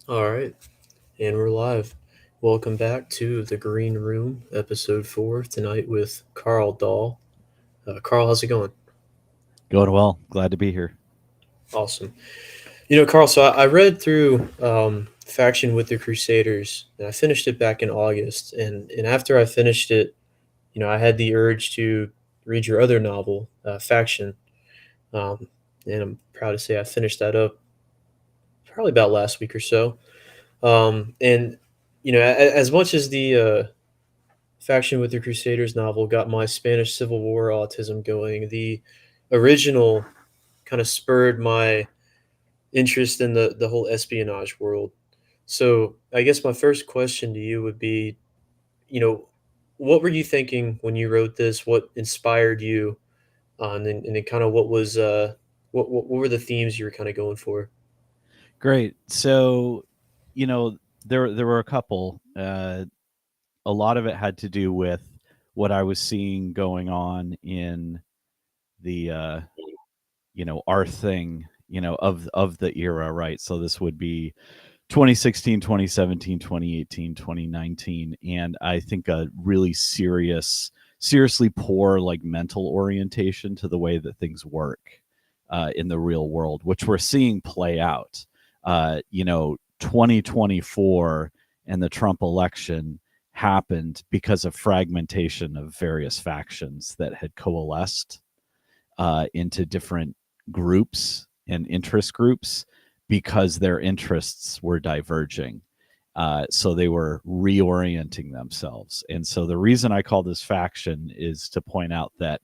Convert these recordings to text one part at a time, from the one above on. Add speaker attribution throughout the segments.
Speaker 1: All right, and we're live. Welcome back to the Green Room, episode 4, tonight with Karl Dahl. Karl, how's it going?
Speaker 2: Going well. Glad to be here.
Speaker 1: Awesome. Karl, so I read through Faction with the Crusaders, and I finished it back in August. And after I finished it, I had the urge to read your other novel, Faction. Um, and I'm proud to say I finished that up probably about last week or so. And, as much as the Faction with the Crusaders novel got my Spanish Civil War autism going. The original kind of spurred my interest in the whole espionage world. So I guess my first question to you would be, you know, what were you thinking when you wrote this? What inspired you? And then kind of what were the themes you were kind of going for?
Speaker 2: Great. So, there were a couple. A lot of it had to do with what I was seeing going on in the our thing, of the era, right? So this would be 2016, 2017, 2018, 2019, and I think a really seriously poor like mental orientation to the way that things work in the real world, which we're seeing play out. 2024 and the Trump election happened because of fragmentation of various factions that had coalesced into different groups and interest groups because their interests were diverging. So they were reorienting themselves. And so the reason I call this faction is to point out that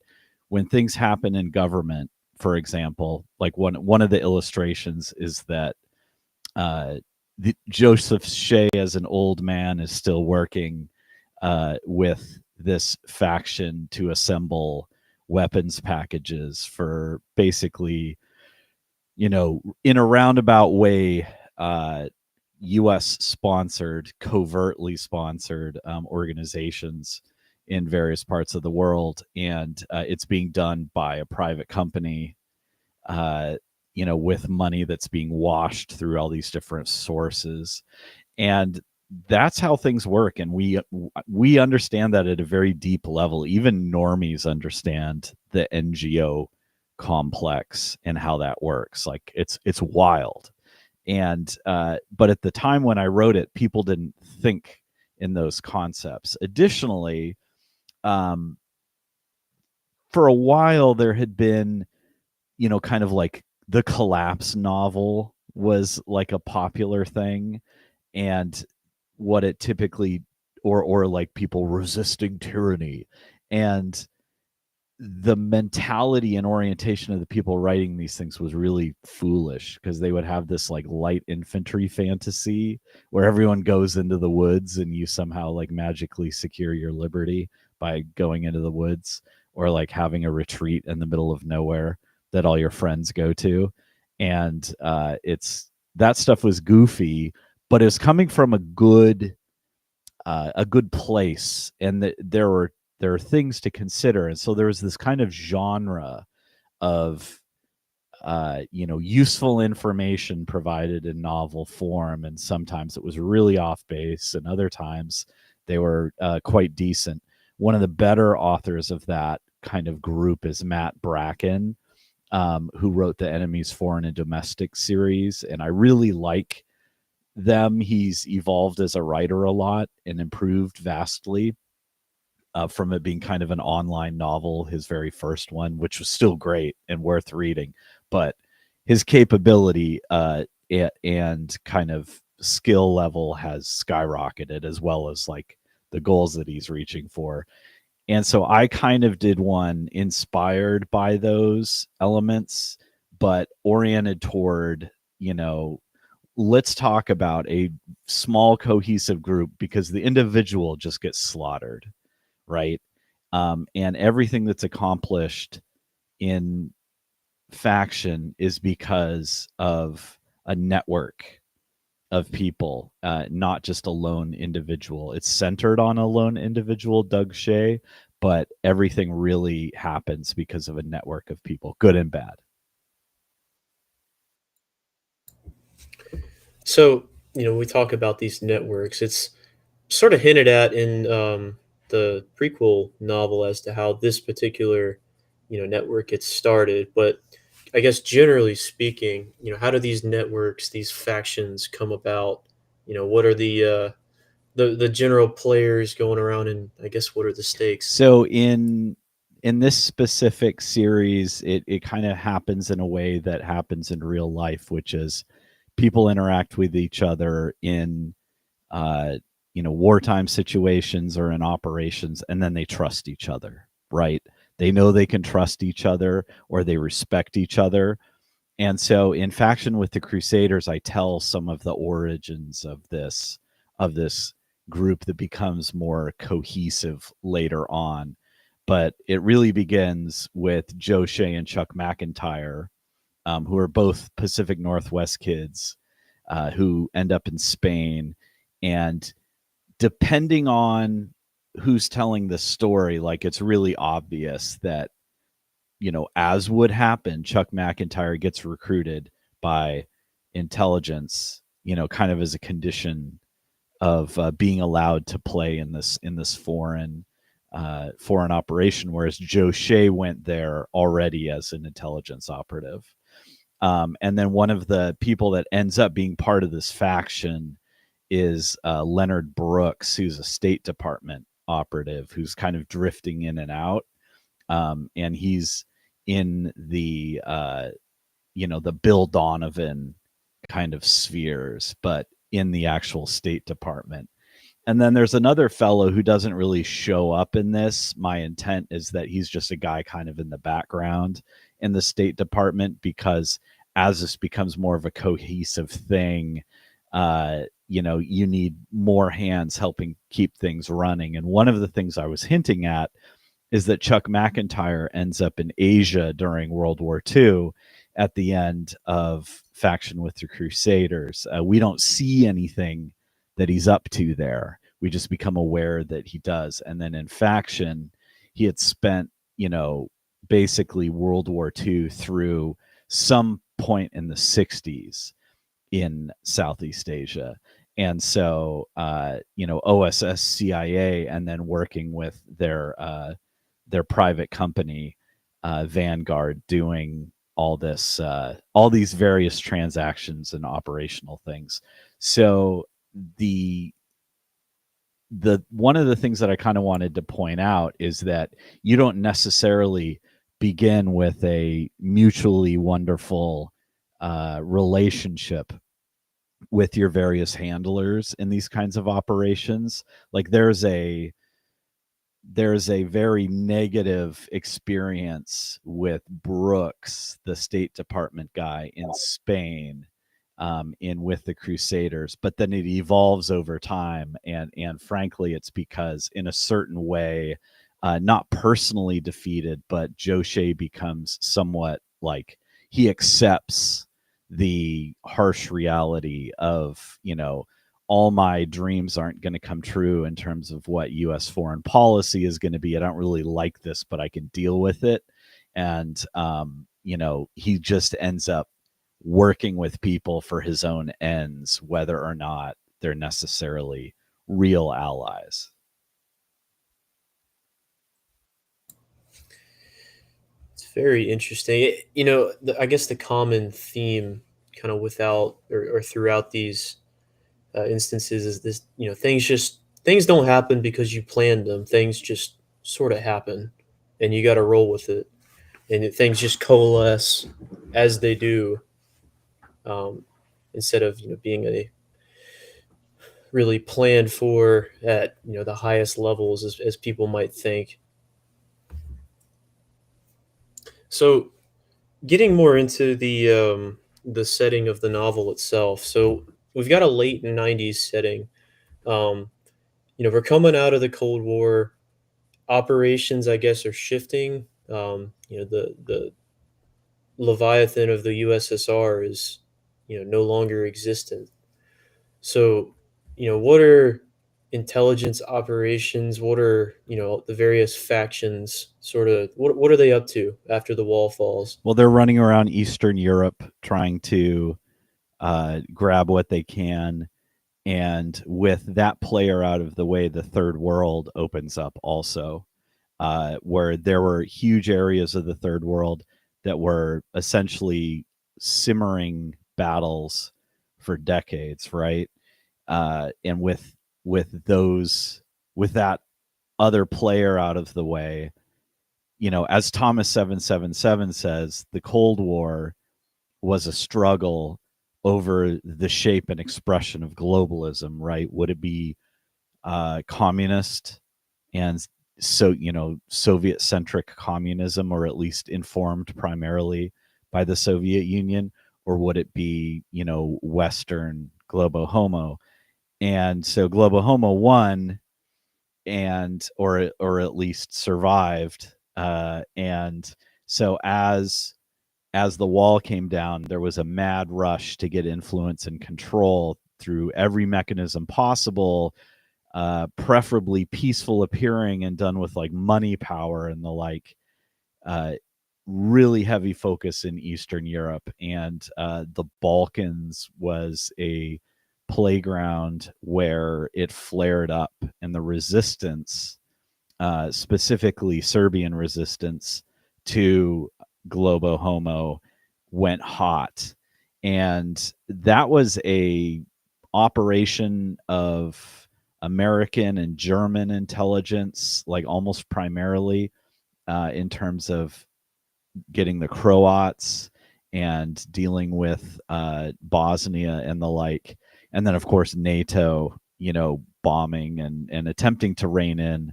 Speaker 2: when things happen in government, for example, like one of the illustrations is that uh, Joseph Shea, as an old man, is still working with this faction to assemble weapons packages for basically, in a roundabout way, U.S. sponsored, covertly sponsored organizations in various parts of the world, and it's being done by a private company, uh, with money that's being washed through all these different sources, and that's how things work. And we understand that at a very deep level. Even normies understand the NGO complex and how that works. Like it's wild. And but at the time when I wrote it, people didn't think in those concepts. Additionally, um, for a while there had been, kind of like the collapse novel was like a popular thing, and what it typically, or like people resisting tyranny, and the mentality and orientation of the people writing these things was really foolish because they would have this like light infantry fantasy where everyone goes into the woods and you somehow like magically secure your liberty by going into the woods, or like having a retreat in the middle of nowhere that all your friends go to. And it's that stuff was goofy, but it was coming from a good place, and there are things to consider. And so there was this kind of genre of useful information provided in novel form, and sometimes it was really off base, and other times they were quite decent. One of the better authors of that kind of group is Matt Bracken, who wrote the Enemies Foreign and Domestic series, and I really like them. He's evolved as a writer a lot and improved vastly from it being kind of an online novel, his very first one, which was still great and worth reading. But his capability and kind of skill level has skyrocketed, as well as like the goals that he's reaching for. And so I kind of did one inspired by those elements, but oriented toward, let's talk about a small cohesive group, because the individual just gets slaughtered, right? And everything that's accomplished in faction is because of a network of people, not just a lone individual. It's centered on a lone individual, Doug Shea, but everything really happens because of a network of people, good and bad.
Speaker 1: So we talk about these networks. It's sort of hinted at in the prequel novel as to how this particular, network gets started. But I guess generally speaking, how do these networks, these factions come about? What are the general players going around, and I guess what are the stakes?
Speaker 2: So in this specific series, it kind of happens in a way that happens in real life, which is people interact with each other in uh, wartime situations or in operations, and then they trust each other, right? They know they can trust each other, or they respect each other. And so in Faction with the Crusaders, I tell some of the origins of this group that becomes more cohesive later on. But it really begins with Joe Shea and Chuck McIntyre, who are both Pacific Northwest kids, who end up in Spain. And depending on who's telling the story, like, it's really obvious that, as would happen, Chuck McIntyre gets recruited by intelligence, kind of as a condition of being allowed to play in this foreign operation, whereas Joe Shea went there already as an intelligence operative. And then one of the people that ends up being part of this faction is Leonard Brooks, who's a State Department operative who's kind of drifting in and out. And he's in the Bill Donovan kind of spheres, but in the actual State Department. And then there's another fellow who doesn't really show up in this. My intent is that he's just a guy kind of in the background in the State Department, because as this becomes more of a cohesive thing, you need more hands helping keep things running. And one of the things I was hinting at is that Chuck McIntyre ends up in Asia during World War II at the end of Faction with the Crusaders. We don't see anything that he's up to there. We just become aware that he does. And then in Faction, he had spent, basically World War II through some point in the 60s in Southeast Asia. And so, OSS, CIA, and then working with their private company, Vanguard, doing all these various transactions and operational things. So the one of the things that I kind of wanted to point out is that you don't necessarily begin with a mutually wonderful relationship with your various handlers in these kinds of operations. Like, there's a very negative experience with Brooks, the State Department guy in Spain, in With the Crusaders, but then it evolves over time, and frankly, it's because in a certain way, not personally defeated, but Joe Shea becomes somewhat like, he accepts the harsh reality of, all my dreams aren't going to come true in terms of what U.S. foreign policy is going to be. I don't really like this, but I can deal with it. And, he just ends up working with people for his own ends, whether or not they're necessarily real allies.
Speaker 1: It's very interesting. I guess the common theme, kind of without or throughout these instances, is this: things don't happen because you planned them. Things just sort of happen, and you got to roll with it. And things just coalesce as they do, um, instead of being a really planned for at the highest levels, as people might think. So, getting more into the setting of the novel itself. So we've got a late '90s setting. Um, we're coming out of the Cold War. Operations, I guess, are shifting. The Leviathan of the USSR is no longer existent. So, what are intelligence operations? What are the various factions? Sort of, what are they up to after the wall falls?
Speaker 2: Well, they're running around Eastern Europe trying to grab what they can. And with that player out of the way, the third world opens up also, where there were huge areas of the third world that were essentially simmering battles for decades, right? And with that other player out of the way, as Thomas 777 says, the Cold War was a struggle over the shape and expression of globalism, right? Would it be communist and Soviet centric communism, or at least informed primarily by the Soviet Union, or would it be Western globo homo? And so globo homo won, and or at least survived. And so as the wall came down, there was a mad rush to get influence and control through every mechanism possible, preferably peaceful appearing and done with like money power and the like. Really heavy focus in Eastern Europe, and the Balkans was a playground where it flared up, and the resistance, specifically Serbian resistance to globo homo, went hot. And that was a operation of American and German intelligence, like almost primarily, in terms of getting the Croats and dealing with Bosnia and the like. And then, of course, NATO, bombing and attempting to rein in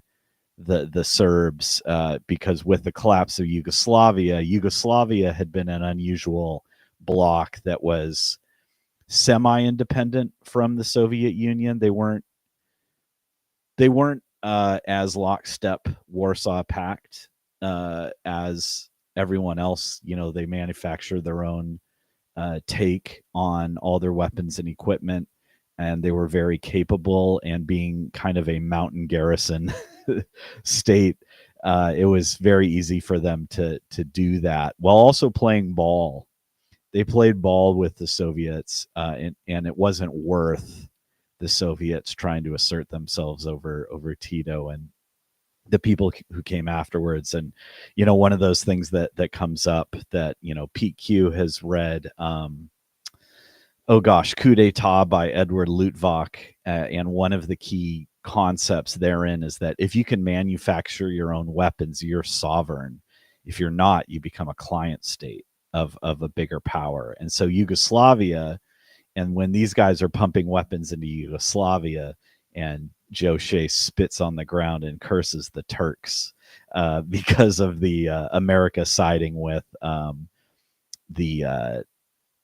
Speaker 2: the Serbs, because with the collapse of Yugoslavia had been an unusual bloc that was semi-independent from the Soviet Union. They weren't as lockstep Warsaw Pact as everyone else. They manufactured their own take on all their weapons and equipment, and they were very capable. And being kind of a mountain garrison state, it was very easy for them to do that while also playing ball. They played ball with the Soviets, and it wasn't worth the Soviets trying to assert themselves over Tito and the people who came afterwards. And one of those things that comes up that Pete Q has read, oh gosh, Coup d'etat by Edward Luttwak, and one of the key concepts therein is that if you can manufacture your own weapons, you're sovereign. If you're not, you become a client state of a bigger power. And so Yugoslavia, and when these guys are pumping weapons into Yugoslavia, and Joe Shea spits on the ground and curses the Turks because of the America siding with the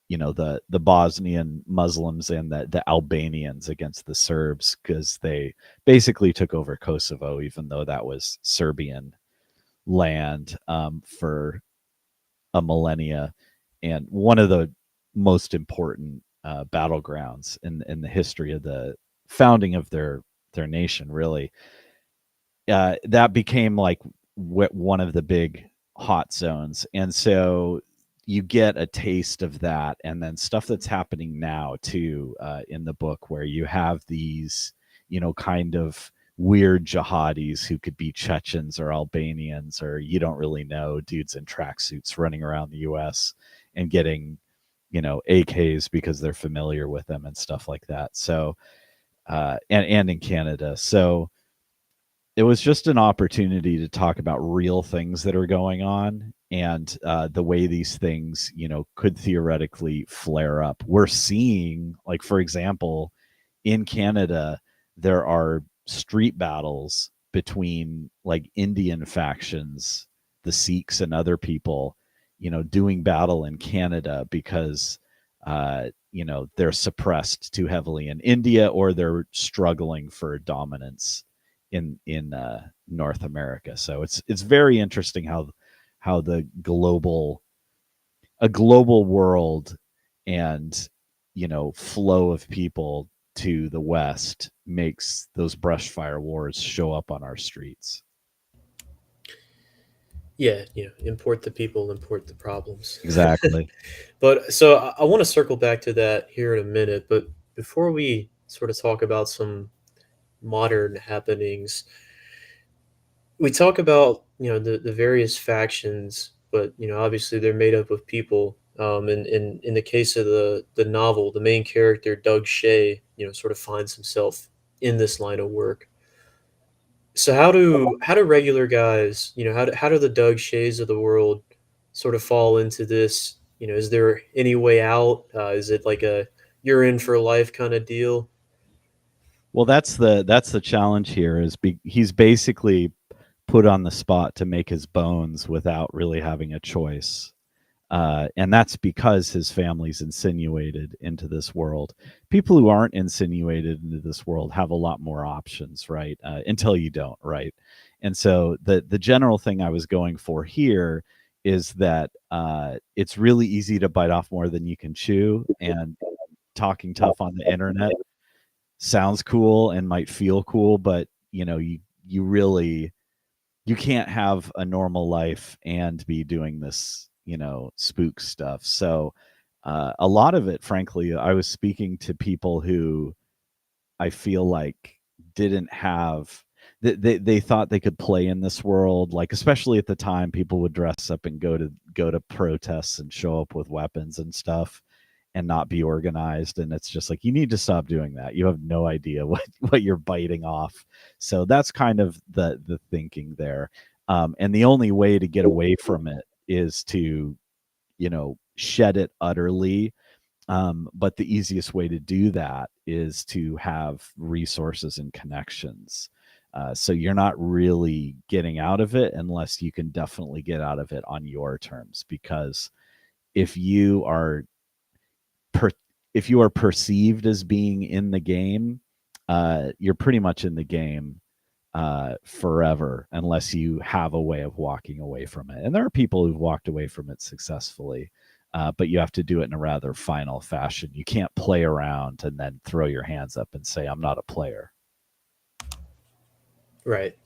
Speaker 2: the Bosnian Muslims and the Albanians against the Serbs, because they basically took over Kosovo, even though that was Serbian land, for a millennia, and one of the most important battlegrounds in the history of the founding of their nation, really. That became like one of the big hot zones. And so you get a taste of that, and then stuff that's happening now too, in the book, where you have these kind of weird jihadis who could be Chechens or Albanians, or you don't really know, dudes in tracksuits running around the US and getting AKs because they're familiar with them and stuff like that. So and in Canada. So it was just an opportunity to talk about real things that are going on, and the way these things could theoretically flare up. We're seeing, like, for example, in Canada, there are street battles between like Indian factions, the Sikhs and other people, doing battle in Canada because they're suppressed too heavily in India, or they're struggling for dominance in North America. So it's very interesting how the global world and flow of people to the West makes those brush fire wars show up on our streets.
Speaker 1: Yeah, import the people, import the problems.
Speaker 2: Exactly.
Speaker 1: But so I want to circle back to that here in a minute. But before we sort of talk about some modern happenings. We talk about, the various factions, but obviously they're made up of people. And in the case of the novel, the main character Doug Shea, sort of finds himself in this line of work. So how do regular guys, how do the Doug Shays of the world sort of fall into this? Is there any way out? Is it like a you're in for life kind of deal?
Speaker 2: Well, that's the challenge here. He's basically put on the spot to make his bones without really having a choice. And that's because his family's insinuated into this world. People who aren't insinuated into this world have a lot more options, right? Until you don't, right? And so the general thing I was going for here is that it's really easy to bite off more than you can chew, and talking tough on the internet sounds cool and might feel cool, but you really you can't have a normal life and be doing this, spook stuff. So a lot of it, frankly, I was speaking to people who I feel like didn't have they thought they could play in this world, like especially at the time people would dress up and go to protests and show up with weapons and stuff and not be organized, and it's just like you need to stop doing that. You have no idea what you're biting off. So that's kind of the thinking there. And the only way to get away from it is to shed it utterly. But the easiest way to do that is to have resources and connections. So you're not really getting out of it unless you can definitely get out of it on your terms. Because if you are per- if you are perceived as being in the game, you're pretty much in the game forever unless you have a way of walking away from it. And there are people who've walked away from it successfully, but you have to do it in a rather final fashion. You can't play around and then throw your hands up and say, I'm not a player.
Speaker 1: Right.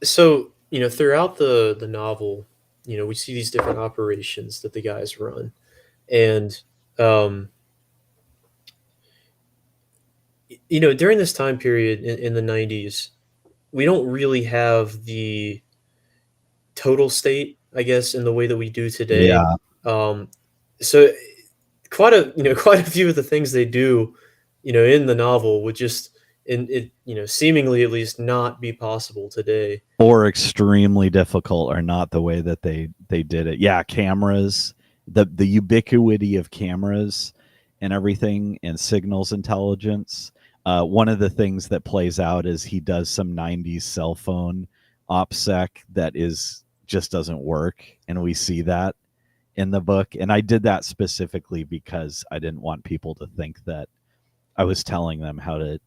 Speaker 1: So, throughout the novel, we see these different operations that the guys run. And um, during this time period in the 90s, we don't really have the total state, I guess, in the way that we do today.
Speaker 2: Yeah.
Speaker 1: Um, so quite a quite a few of the things they do, in the novel would just in it seemingly at least not be possible today.
Speaker 2: Or extremely difficult, or not the way that they did it. Yeah, cameras, the ubiquity of cameras and everything, and signals intelligence. One of the things that plays out is he does some 90s cell phone opsec that is just doesn't work, and we see that in the book. And I did that specifically because I didn't want people to think that I was telling them how to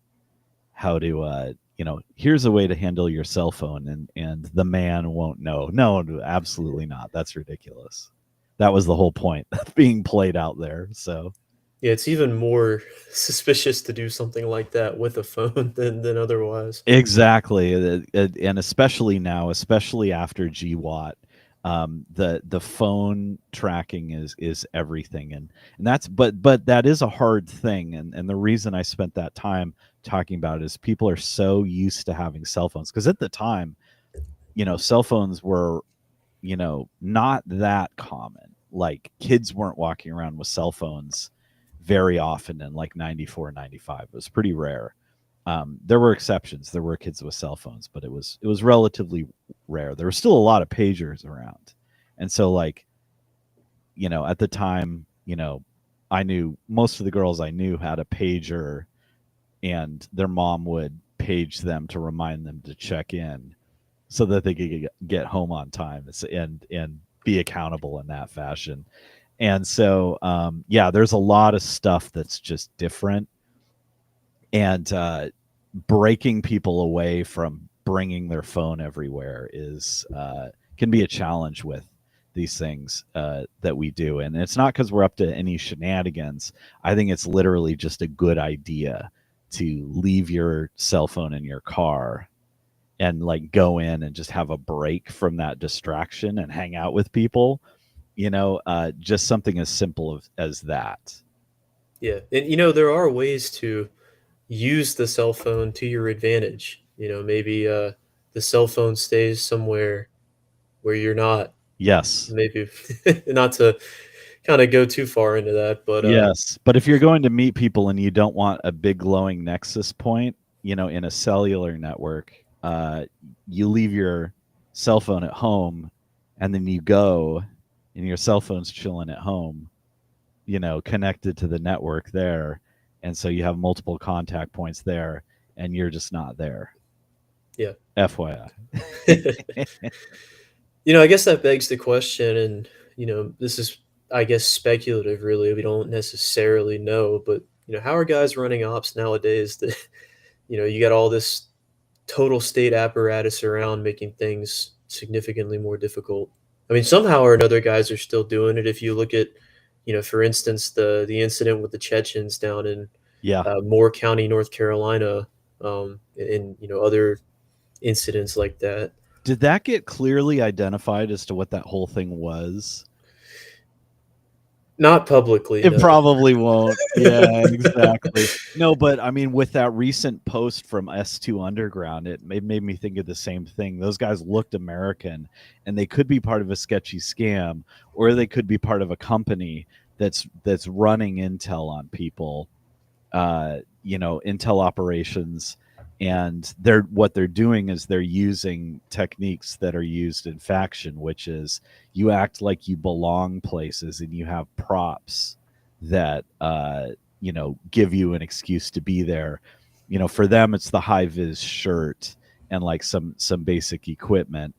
Speaker 2: here's a way to handle your cell phone, and the man won't know. No, absolutely not. That's ridiculous. That was the whole point being played out there. So
Speaker 1: Yeah, it's even more suspicious to do something like that with a phone than otherwise.
Speaker 2: exactly. And especially now, especially after GWAT, the phone tracking is everything. And that's but that is a hard thing. And the reason I spent that time talking about it is people are so used to having cell phones, because at the time, cell phones were, not that common. Like kids weren't walking around with cell phones very often in like 94, 95. It was pretty rare. There were exceptions. There were kids with cell phones, but it was relatively rare. There were still a lot of pagers around. And so like, at the time, I knew most of the girls I knew had a pager, and their mom would page them to remind them to check in so that they could get home on time, and be accountable in that fashion. And so yeah, there's a lot of stuff that's just different. And breaking people away from bringing their phone everywhere is can be a challenge with these things that we do. And it's not because we're up to any shenanigans. I think it's literally just a good idea to leave your cell phone in your car and like go in and just have a break from that distraction and hang out with people. Just something as simple as that.
Speaker 1: Yeah, and there are ways to use the cell phone to your advantage. Maybe the cell phone stays somewhere where you're not.
Speaker 2: Yes.
Speaker 1: Maybe not to kind of go too far into that, but
Speaker 2: Yes, but if you're going to meet people and you don't want a big glowing nexus point, in a cellular network, you leave your cell phone at home, and then you go, and your cell phone's chilling at home, connected to the network there, and so you have multiple contact points there, and you're just not there.
Speaker 1: yeah.
Speaker 2: FYI.
Speaker 1: I guess that begs the question, and this is, I guess, speculative. Really, we don't necessarily know, but how are guys running ops nowadays? That you got all this total state apparatus around, making things significantly more difficult. I mean, somehow or another, guys are still doing it. If you look at, for instance, the incident with the Chechens down in
Speaker 2: Yeah.
Speaker 1: Moore County, North Carolina, and other incidents like that.
Speaker 2: Did that get clearly identified as to what that whole thing was?
Speaker 1: Not publicly,
Speaker 2: It
Speaker 1: no.
Speaker 2: probably won't. Yeah, exactly. No, but I mean, with that recent post from S2 Underground, it made me think of the same thing. Those guys looked American, and they could be part of a sketchy scam, or they could be part of a company that's running intel on people, intel operations, and what they're doing is they're using techniques that are used in faction, which is you act like you belong places and you have props that give you an excuse to be there. For them it's the high vis shirt and like some basic equipment.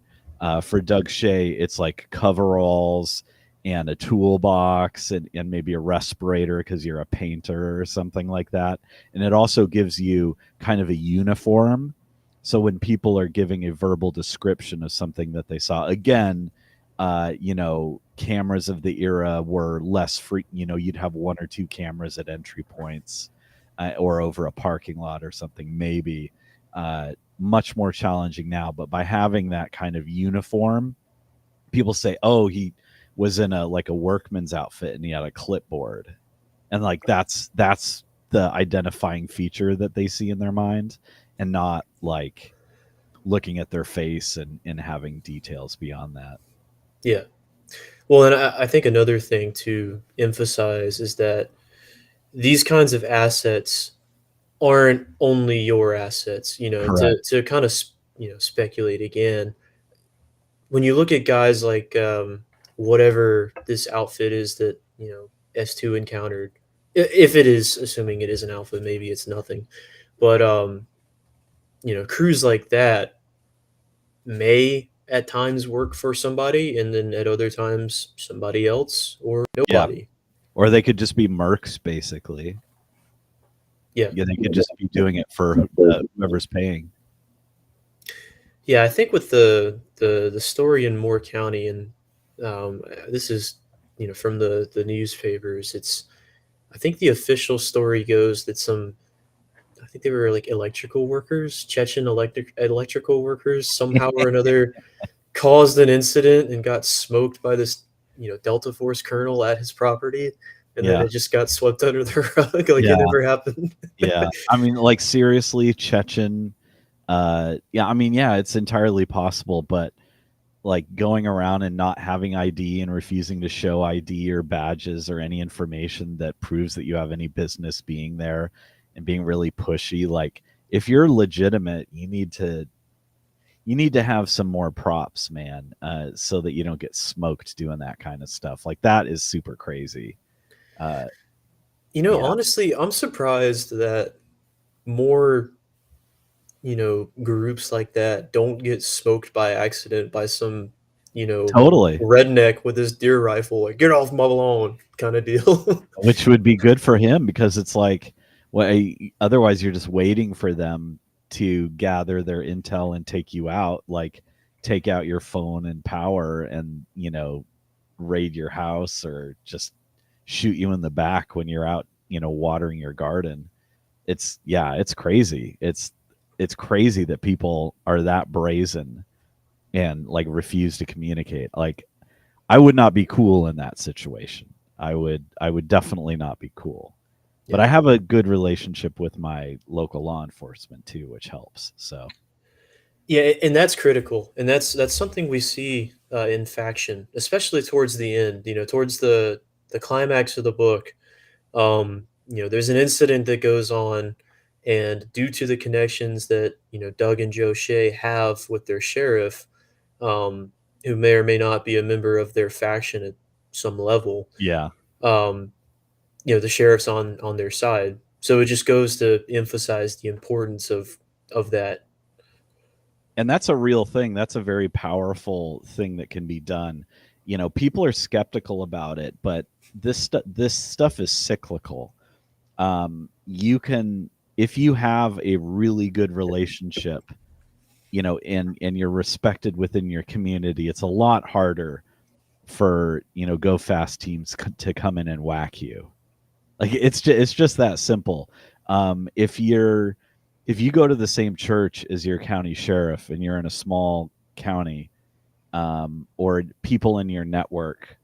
Speaker 2: For Doug Shea, it's like coveralls and a toolbox and maybe a respirator because you're a painter or something like that. And it also gives you kind of a uniform. So when people are giving a verbal description of something that they saw, again, cameras of the era were less free. You'd have one or two cameras at entry points or over a parking lot or something, maybe. Much more challenging now. But by having that kind of uniform, people say, oh, he was in a workman's outfit and he had a clipboard, and like that's the identifying feature that they see in their mind, and not like looking at their face and having details beyond that.
Speaker 1: Yeah. Well, and I think another thing to emphasize is that these kinds of assets aren't only your assets. And
Speaker 2: Correct.
Speaker 1: to kind of speculate again, when you look at guys like whatever this outfit is that S2 encountered, if it is, assuming it is an alpha, maybe it's nothing, but crews like that may at times work for somebody, and then at other times somebody else or
Speaker 2: Yeah.
Speaker 1: nobody.
Speaker 2: Or they could just be mercs, basically.
Speaker 1: Yeah.
Speaker 2: Yeah, they could just be doing it for whoever's paying.
Speaker 1: Yeah, I think with the story in Moore County, and this is from the newspapers. It's, I think the official story goes that I think they were like electrical workers, Chechen electrical workers, somehow or another caused an incident and got smoked by this Delta Force colonel at his property, and then
Speaker 2: Yeah.
Speaker 1: it just got swept under the rug like
Speaker 2: Yeah.
Speaker 1: it never happened.
Speaker 2: Yeah. I mean, like, seriously, Chechen. Yeah, I mean, yeah, it's entirely possible, but like going around and not having ID and refusing to show ID or badges or any information that proves that you have any business being there, and being really pushy, like, if you're legitimate, you need to have some more props, man, so that you don't get smoked doing that kind of stuff. Like, that is super crazy. Uh, yeah,
Speaker 1: Honestly, I'm surprised that more groups like that don't get smoked by accident by some,
Speaker 2: totally.
Speaker 1: redneck with his deer rifle, like get off my lawn kind of deal.
Speaker 2: Which would be good for him, because it's like, well, otherwise you're just waiting for them to gather their intel and take you out, like take out your phone and power, and raid your house, or just shoot you in the back when you're out watering your garden. It's crazy. It's crazy that people are that brazen and like refuse to communicate. Like, I would not be cool in that situation. I would definitely not be cool. But
Speaker 1: Yeah.
Speaker 2: I have a good relationship with my local law enforcement too, which helps. So
Speaker 1: Yeah, and that's critical, and that's something we see in faction, especially towards the end. Towards the climax of the book. There's an incident that goes on, and due to the connections that Doug and Joe Shea have with their sheriff, um, who may or may not be a member of their faction at some level,
Speaker 2: yeah.
Speaker 1: um, the sheriff's on their side. So it just goes to emphasize the importance of that.
Speaker 2: And that's a real thing. That's a very powerful thing that can be done. People are skeptical about it, but this stuff is cyclical. You can, if you have a really good relationship, and you're respected within your community, it's a lot harder for go fast teams to come in and whack you. Like it's just that simple. If you go to the same church as your county sheriff and you're in a small county, or people in your network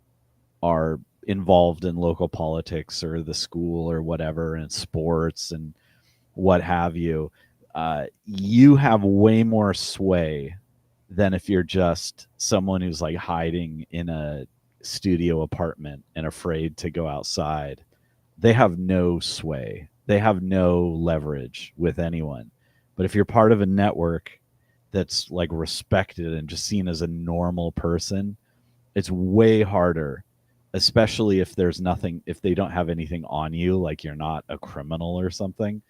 Speaker 2: are involved in local politics or the school or whatever, and sports and what have you, you have way more sway than if you're just someone who's like hiding in a studio apartment and afraid to go outside. They have no sway. They have no leverage with anyone. But if you're part of a network that's like respected and just seen as a normal person, it's way harder, especially if there's nothing, if they don't have anything on you, like you're not a criminal or something.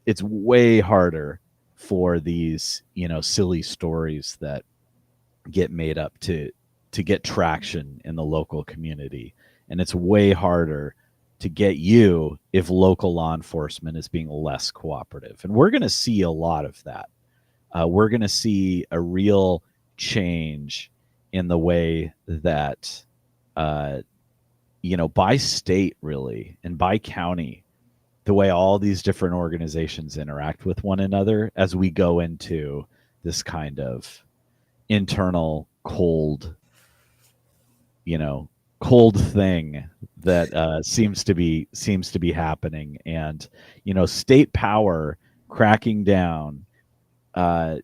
Speaker 2: It's way harder for these, silly stories that get made up to get traction in the local community. And it's way harder to get you if local law enforcement is being less cooperative. And we're going to see a lot of that. We're going to see a real change in the way that, uh, by state, really, and by county, the way all these different organizations interact with one another as we go into this kind of internal you know cold thing that seems to be happening. And state power cracking down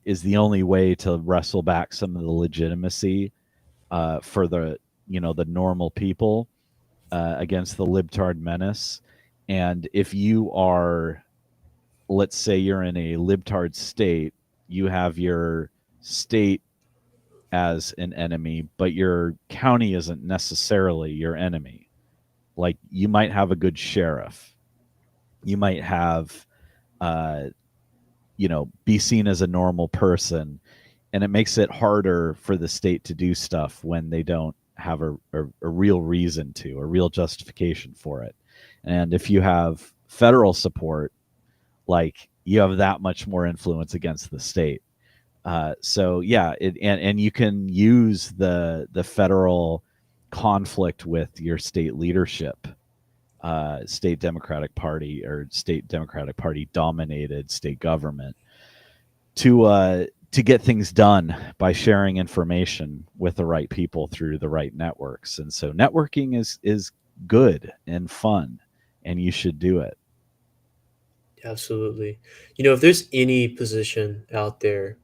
Speaker 2: is the only way to wrestle back some of the legitimacy for the normal people against the libtard menace. And if you are, let's say you're in a libtard state, you have your state as an enemy, but your county isn't necessarily your enemy. Like you might have a good sheriff, you might have, uh, be seen as a normal person, and it makes it harder for the state to do stuff when they don't have a real reason to, a real justification for it. And if you have federal support, like you have that much more influence against the state. So yeah, and you can use the federal conflict with your state leadership, state Democratic Party or state Democratic Party dominated state government, to get things done by sharing information with the right people through the right networks. And so networking is good and fun, and you should do it.
Speaker 1: Absolutely. If there's any position out there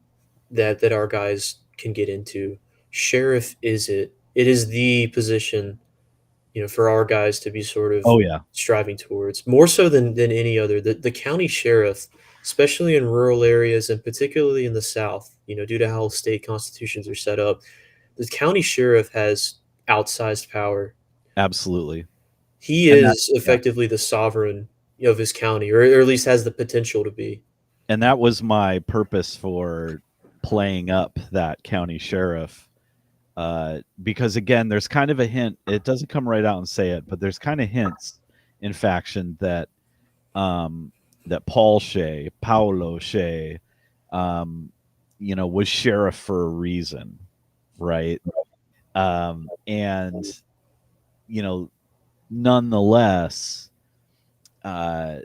Speaker 1: that our guys can get into, sheriff is it. It is the position, for our guys to be sort of
Speaker 2: Oh yeah,
Speaker 1: striving towards, more so than any other. The county sheriff, especially in rural areas and particularly in the South, due to how state constitutions are set up, the county sheriff has outsized power.
Speaker 2: absolutely.
Speaker 1: He
Speaker 2: And that,
Speaker 1: is
Speaker 2: yeah.
Speaker 1: effectively the sovereign of his county, or at least has the potential to be.
Speaker 2: And that was my purpose for playing up that county sheriff, because again, there's kind of a hint. It doesn't come right out and say it, but there's kind of hints in faction that, um, Paolo Shea, um, was sheriff for a reason, right? And you know, nonetheless, uh,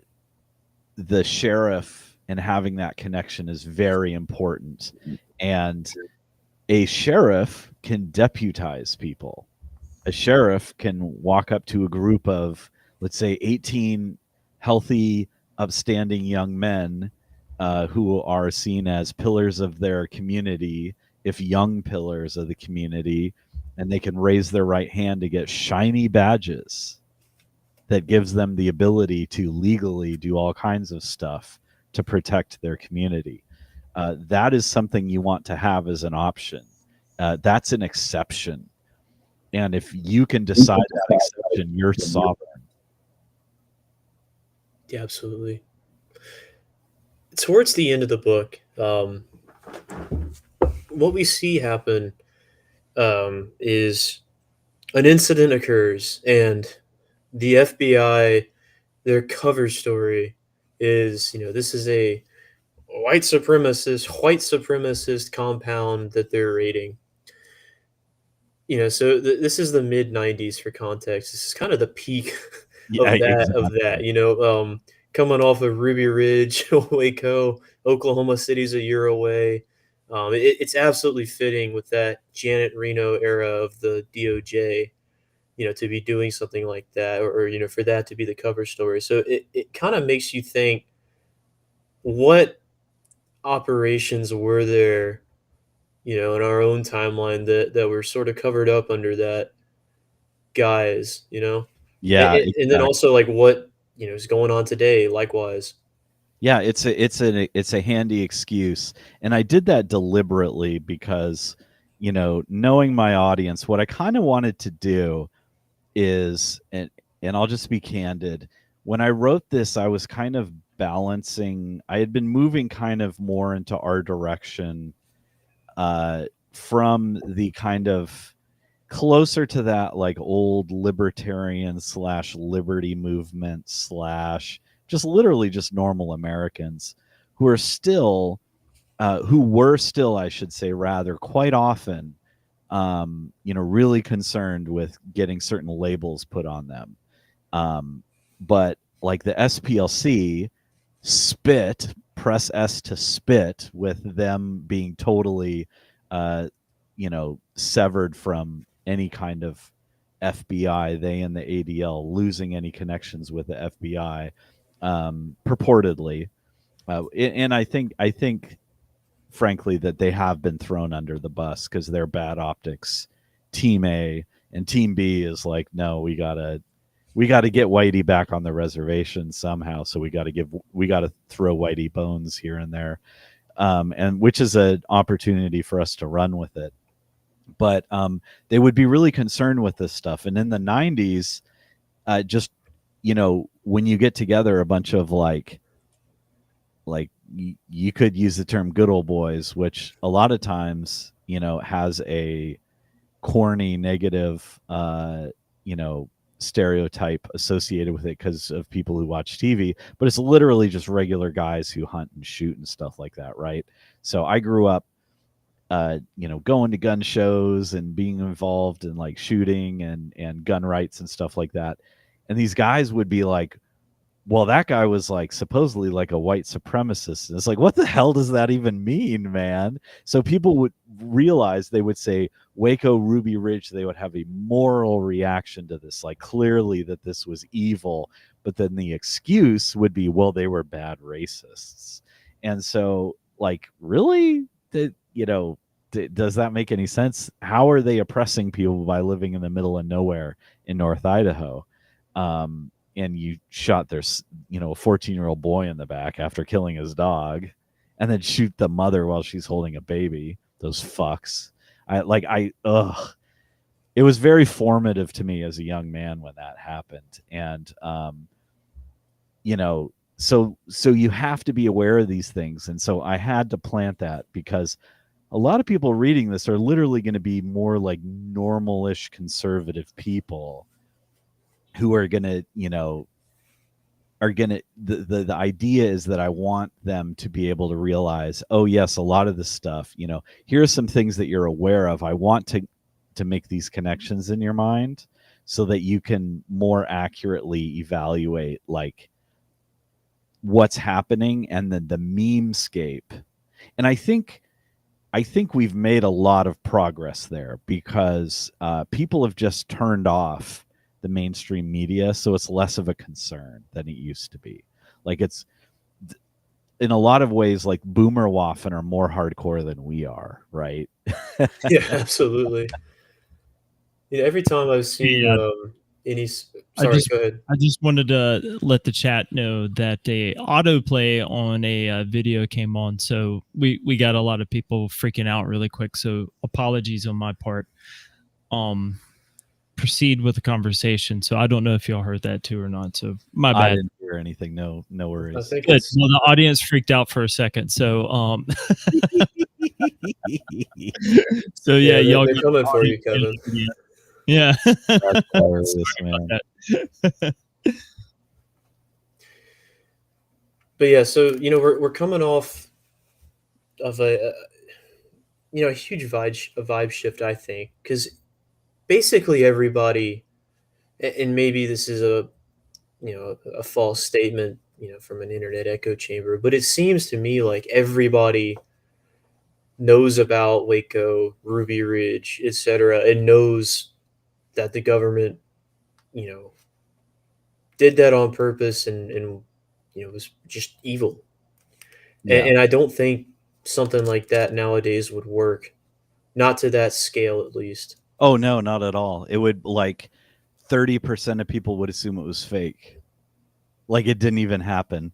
Speaker 2: the sheriff and having that connection is very important. And a sheriff can deputize people. A sheriff can walk up to a group of, let's say, 18 healthy, upstanding young men who are seen as pillars of their community, if young pillars of the community, and they can raise their right hand to get shiny badges that gives them the ability to legally do all kinds of stuff to protect their community. That is something you want to have as an option. That's an exception. And if you can decide that exception, you're sovereign.
Speaker 1: Yeah, absolutely. Towards the end of the book, what we see happen is an incident occurs, and the FBI, their cover story is, this is a white supremacist compound that they're raiding. So this is the mid '90s for context. This is kind of the peak
Speaker 2: Yeah,
Speaker 1: of that. Of
Speaker 2: exactly.
Speaker 1: that, coming off of Ruby Ridge, Waco, Oklahoma City's a year away. It's absolutely fitting with that Janet Reno era of the DOJ, to be doing something like that, or for that to be the cover story. So it kind of makes you think, what operations were there, in our own timeline that were sort of covered up under that guise,
Speaker 2: Yeah,
Speaker 1: and then
Speaker 2: exactly.
Speaker 1: also like what is going on today, likewise.
Speaker 2: Yeah, it's a handy excuse, and I did that deliberately because, knowing my audience, what I kind of wanted to do is, and I'll just be candid. When I wrote this, I was kind of balancing. I had been moving kind of more into our direction, from the kind of closer to that like old libertarian slash liberty movement slash just literally just normal Americans who are still who were still, I should say, rather quite often, really concerned with getting certain labels put on them. But like the SPLC, press S to spit with them being totally, severed from any kind of FBI. They and the ADL losing any connections with the FBI, purportedly. And I think frankly that they have been thrown under the bus because they're bad optics. Team A and Team B is like, no, we gotta get Whitey back on the reservation somehow. So we gotta throw Whitey bones here and there, and which is an opportunity for us to run with it. But they would be really concerned with this stuff. And in the '90s, just when you get together a bunch of like you could use the term good old boys, which a lot of times has a corny negative stereotype associated with it because of people who watch TV, but it's literally just regular guys who hunt and shoot and stuff like that, right? So I grew up going to gun shows and being involved in like shooting and gun rights and stuff like that. And these guys would be like, well, that guy was like supposedly like a white supremacist. And it's like, what the hell does that even mean, man? So people would realize, they would say Waco, Ruby Ridge, they would have a moral reaction to this, like clearly that this was evil. But then the excuse would be, well, they were bad racists. And so, like, really? Does that make any sense? How are they oppressing people by living in the middle of nowhere in North Idaho? And you shot their a 14-year-old boy in the back after killing his dog, and then shoot the mother while she's holding a baby. Those fucks. Ugh. It was very formative to me as a young man when that happened. And so you have to be aware of these things. And so I had to plant that, because a lot of people reading this are literally going to be more like normalish conservative people who are going to, the idea is that I want them to be able to realize, oh yes, a lot of this stuff, here are some things that you're aware of. I want to make these connections in your mind so that you can more accurately evaluate like what's happening, and then the memescape. And I think we've made a lot of progress there, because people have just turned off the mainstream media, so it's less of a concern than it used to be. Like, it's in a lot of ways, like, Boomer Waffen are more hardcore than we are, right?
Speaker 1: Yeah, absolutely. Every time I've seen
Speaker 3: Yeah.
Speaker 1: any,
Speaker 3: I
Speaker 1: sorry, go ahead.
Speaker 3: just wanted to let the chat know that a autoplay on a video came on, so we got a lot of people freaking out really quick. So apologies on my part. Proceed with the conversation. So I don't know if y'all heard that too or not. So my bad.
Speaker 2: I didn't hear anything. No worries.
Speaker 1: I think
Speaker 3: Good. Well, the audience freaked out for a second. So so yeah, y'all
Speaker 1: they're coming for you, Kevin.
Speaker 3: Yeah.
Speaker 2: That's hilarious, man.
Speaker 1: But yeah, so we're coming off of a huge vibe shift, I think, because basically everybody, and maybe this is a false statement, from an internet echo chamber, but it seems to me like everybody knows about Waco, Ruby Ridge, etc., and knows that the government, did that on purpose and was just evil.
Speaker 2: Yeah.
Speaker 1: And I don't think something like that nowadays would work, not to that scale at least.
Speaker 2: Oh no, not at all. It would, like, 30% of people would assume it was fake. Like, it didn't even happen.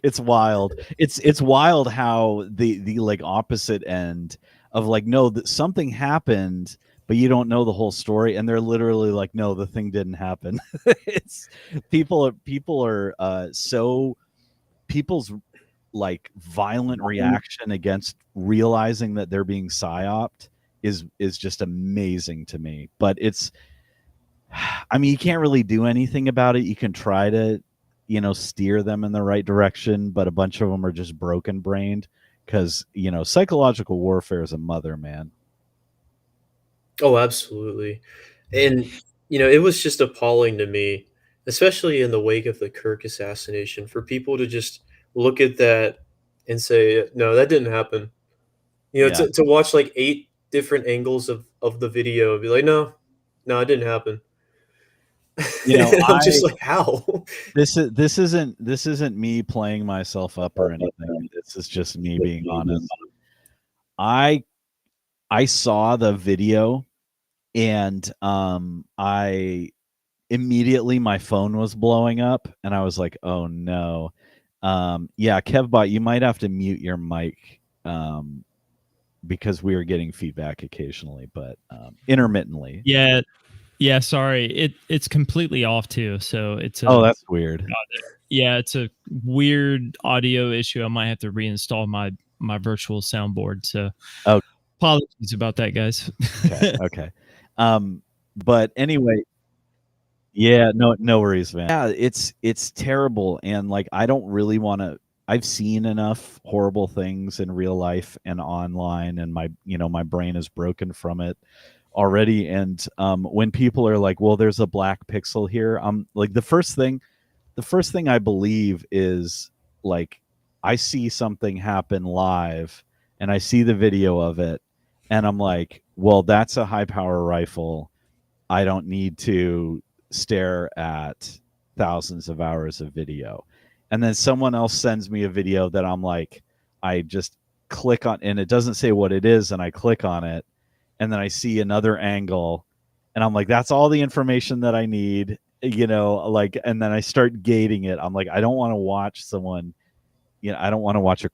Speaker 2: It's wild. It's wild how the like opposite end of, like, no, that something happened, but you don't know the whole story, and they're literally like, no, the thing didn't happen. It's people are so, people's, like, violent reaction against realizing that they're being psyoped is just amazing to me. But it's, I mean, you can't really do anything about it. You can try to, steer them in the right direction, but a bunch of them are just broken brained because, psychological warfare is a mother, man.
Speaker 1: Oh, absolutely. And it was just appalling to me, especially in the wake of the Kirk assassination, for people to just look at that and say, no, that didn't happen.
Speaker 2: Yeah.
Speaker 1: To watch like 8 different angles of the video and be like, no, it didn't happen. I'm just like, how?
Speaker 2: This isn't me playing myself up or anything. This is just me being honest. I saw the video, and I immediately, my phone was blowing up, and I was like, oh no. Yeah, Kevbot, you might have to mute your mic, because we are getting feedback occasionally, but intermittently.
Speaker 3: Yeah, sorry. It's completely off too. So it's
Speaker 2: that's weird.
Speaker 3: Yeah, it's a weird audio issue. I might have to reinstall my virtual soundboard. So apologies about that, guys.
Speaker 2: Okay. But anyway, yeah, no worries, man. Yeah, it's terrible, and, like, I don't really want to. I've seen enough horrible things in real life and online, and my brain is broken from it already. And when people are like, well, there's a black pixel here, like, the first thing I believe is, like, I see something happen live and I see the video of it, and I'm like, well, that's a high power rifle. I don't need to stare at thousands of hours of video. And then someone else sends me a video that I'm like, I just click on, and it doesn't say what it is, and I click on it, and then I see another angle, and I'm like, that's all the information that I need, like, and then I start gating it. I'm like, I don't want to watch someone, I don't want to watch a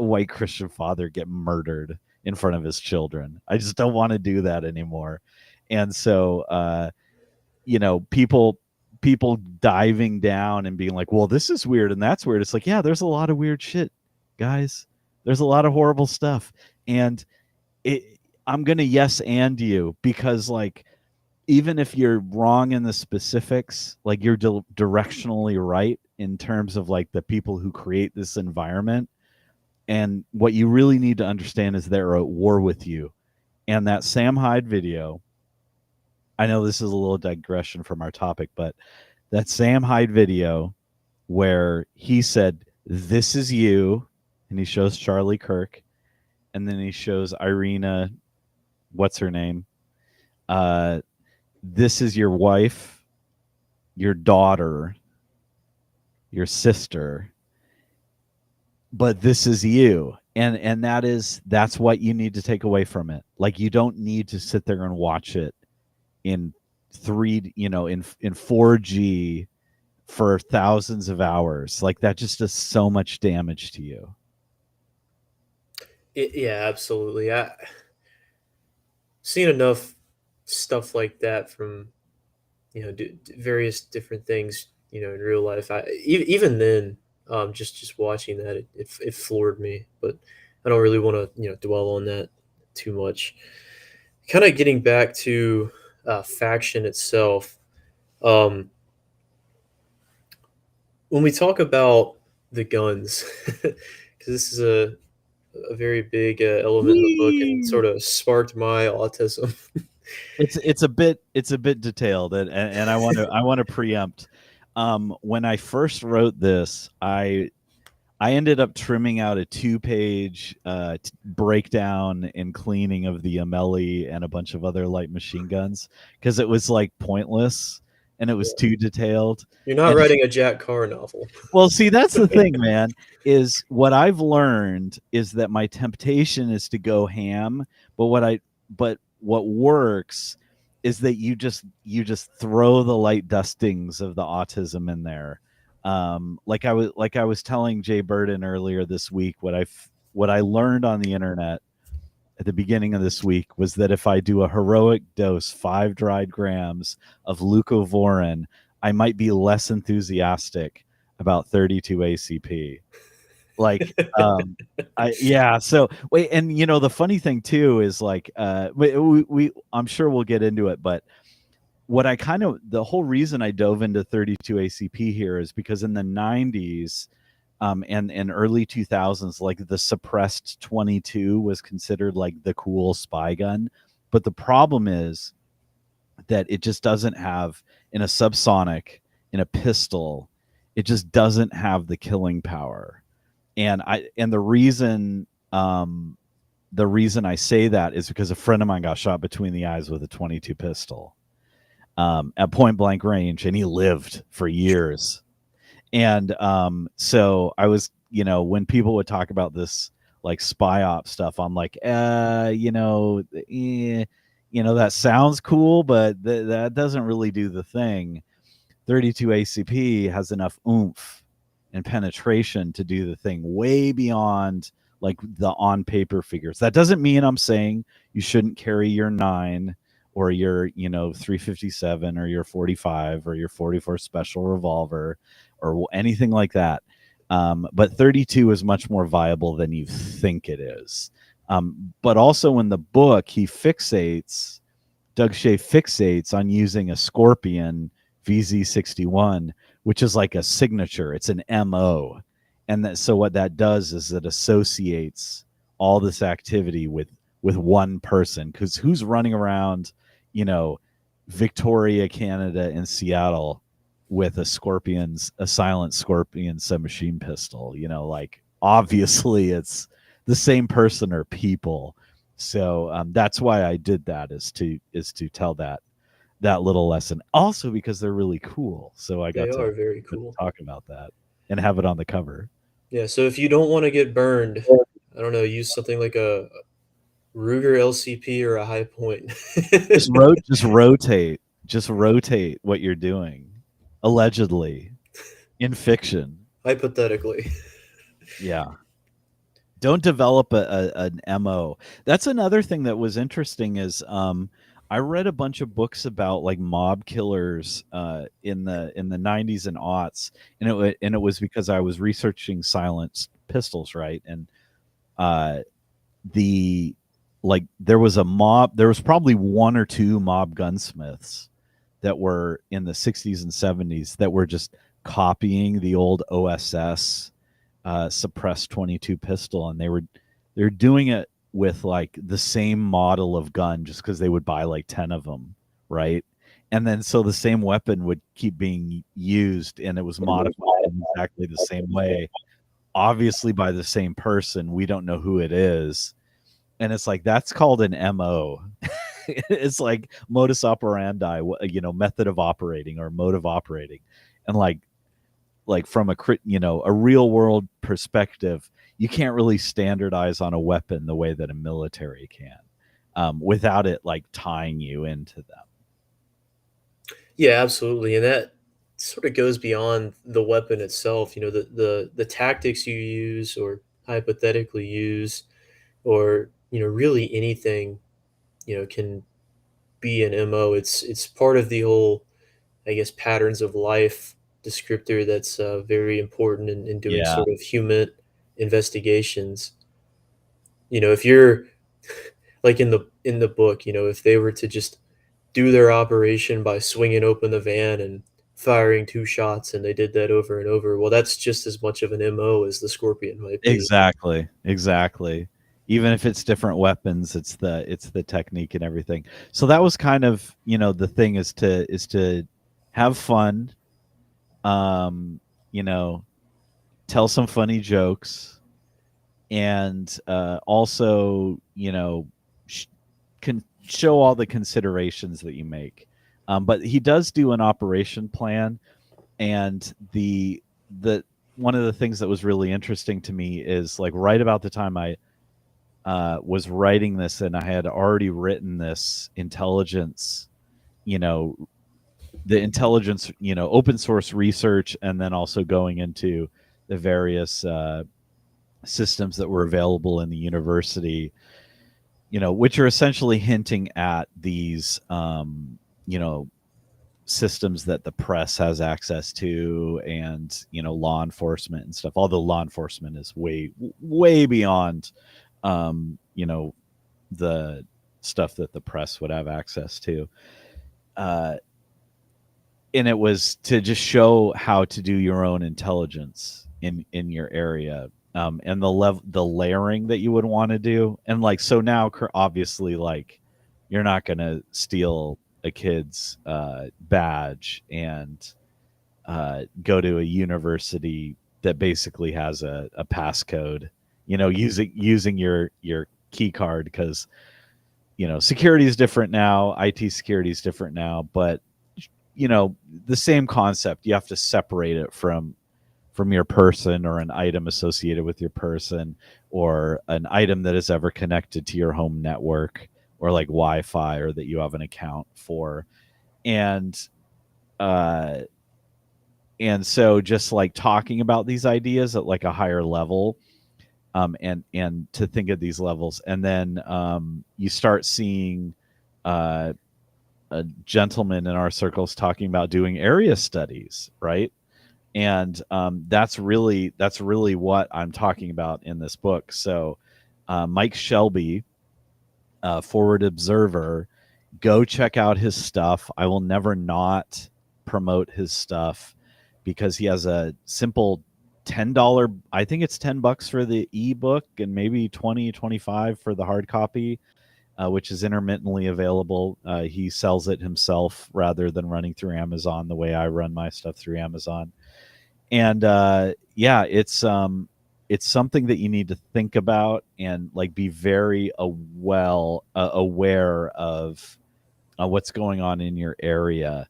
Speaker 2: white Christian father get murdered in front of his children. I just don't want to do that anymore. And so, people diving down and being like, well, this is weird and that's weird. It's like, yeah, there's a lot of weird shit, guys. There's a lot of horrible stuff. And I'm going to yes and you, because, like, even if you're wrong in the specifics, like, you're directionally right in terms of, like, the people who create this environment. And what you really need to understand is they're at war with you. And that Sam Hyde video, I know this is a little digression from our topic, but that Sam Hyde video where he said, this is you, and he shows Charlie Kirk, and then he shows Irina, what's her name? this is your wife, your daughter, your sister, but this is you. And that's what you need to take away from it. Like, you don't need to sit there and watch it in in 4G for thousands of hours. Like, that just does so much damage to you.
Speaker 1: Yeah, absolutely. I seen enough stuff like that from various different things in real life. Even then, just watching that, it floored me. But I don't really want to dwell on that too much. Kind of getting back to faction itself. Um, when we talk about the guns, because this is a very big element in the book and sort of sparked my autism.
Speaker 2: It's a bit detailed, and I want to preempt. When I first wrote this, I ended up trimming out a 2-page breakdown and cleaning of the Amelie and a bunch of other light machine guns, because it was like pointless and it was too detailed.
Speaker 1: You're not writing a Jack Carr novel.
Speaker 2: Well, see, that's the thing, man, is what I've learned is that my temptation is to go ham, but what works is that you just throw the light dustings of the autism in there. Like I was telling Jay Burden earlier this week, what I learned on the internet at the beginning of this week was that if I do a heroic dose 5 dried grams of leucovorin, I might be less enthusiastic about 32 ACP. Like, so wait, and the funny thing too is, like, we I'm sure we'll get into it, but what the whole reason I dove into 32 ACP here is because in the 90s and early 2000s, like, the suppressed 22 was considered like the cool spy gun. But the problem is that it just doesn't have, in a subsonic, in a pistol, it just doesn't have the killing power. And the reason I say that is because a friend of mine got shot between the eyes with a 22 pistol at point blank range, and he lived for years. And so I was, when people would talk about this, like, spy op stuff, I'm like, that sounds cool, but that doesn't really do the thing. 32 ACP has enough oomph and penetration to do the thing way beyond, like, the on paper figures. That doesn't mean I'm saying you shouldn't carry your 9 or your 357 or your 45 or your 44 special revolver or anything like that. But 32 is much more viable than you think it is. But also in the book, Doug Shea fixates on using a Scorpion VZ61, which is like a signature. It's an MO. And so what that does is it associates all this activity with one person, because who's running around, Victoria, Canada, and Seattle with a silent Scorpion submachine pistol? Like, obviously it's the same person or people. So that's why I did that, is to tell that little lesson. Also because they're really cool. So I got to
Speaker 1: very cool.
Speaker 2: Talk about that and have it on the cover.
Speaker 1: Yeah, so if you don't want to get burned, I don't know, use something like a Ruger LCP or a High Point.
Speaker 2: Just rotate what you're doing, allegedly, in fiction.
Speaker 1: Hypothetically.
Speaker 2: Yeah. Don't develop an MO. That's another thing that was interesting is I read a bunch of books about, like, mob killers in the 90s and aughts, and it was because I was researching silenced pistols, right? And there was probably 1 or 2 mob gunsmiths that were in the 60s and 70s that were just copying the old OSS suppressed 22 pistol, and they're doing it with, like, the same model of gun, just because they would buy like 10 of them, right? And then so the same weapon would keep being used, and it was modified in exactly the same way, obviously by the same person. We don't know who it is, and it's like, that's called an MO. It's like modus operandi, method of operating or mode of operating. And like from a real world perspective, you can't really standardize on a weapon the way that a military can, without it like tying you into them.
Speaker 1: Yeah, absolutely. And that sort of goes beyond the weapon itself, the tactics you use or hypothetically use, or, really anything, can be an MO. It's part of the whole, I guess, patterns of life descriptor that's very important in doing
Speaker 2: Yeah,
Speaker 1: sort of human investigations. If you're like in the book, if they were to just do their operation by swinging open the van and firing two shots, and they did that over and over, well, that's just as much of an MO as the Scorpion might be.
Speaker 2: exactly. Even if it's different weapons, it's the technique and everything. So that was kind of, the thing is to have fun, um, you know, tell some funny jokes, and also, can show all the considerations that you make. But he does do an operation plan, and the one of the things that was really interesting to me is like right about the time I was writing this, and I had already written this intelligence, you know, the intelligence, open source research, and then also going into the various systems that were available in the university, which are essentially hinting at these, systems that the press has access to, and law enforcement and stuff. Although law enforcement is way beyond, the stuff that the press would have access to. And it was to just show how to do your own intelligence in your area, and the layering that you would want to do. And like, so now obviously, like, you're not going to steal a kid's badge and go to a university that basically has a passcode, using your key card, because security is different now, IT security is different now. But the same concept, you have to separate it from your person, or an item associated with your person, or an item that is ever connected to your home network, or like Wi-Fi, or that you have an account for. And so just like talking about these ideas at like a higher level, and to think of these levels, and then you start seeing gentlemen in our circles talking about doing area studies, right? And that's really what I'm talking about in this book. So Mike Shelby, Forward Observer, go check out his stuff. I will never not promote his stuff, because he has a simple $10, I think it's $10 for the ebook, and maybe 25 for the hard copy, which is intermittently available. He sells it himself rather than running through Amazon the way I run my stuff through Amazon. And yeah, it's something that you need to think about, and like be very aware of what's going on in your area.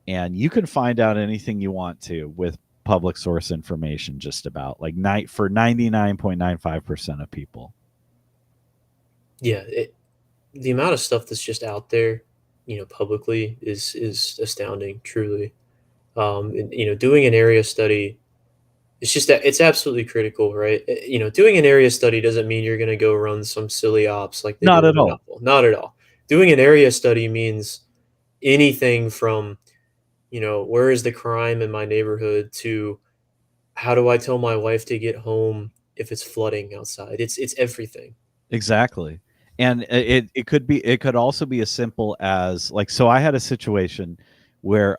Speaker 2: And you can find out anything you want to with public source information, just about, like, for 99.95% of people.
Speaker 1: Yeah, the amount of stuff that's just out there, publicly is astounding, truly. And, doing an area study, it's just that it's absolutely critical, right? Doing an area study doesn't mean you're going to go run some silly ops like they
Speaker 2: Not
Speaker 1: do in
Speaker 2: at
Speaker 1: the
Speaker 2: all.
Speaker 1: novel. Not at all. Doing an area study means anything from, where is the crime in my neighborhood, to how do I tell my wife to get home if it's flooding outside. It's everything.
Speaker 2: Exactly. And it could also be as simple as, like, so I had a situation where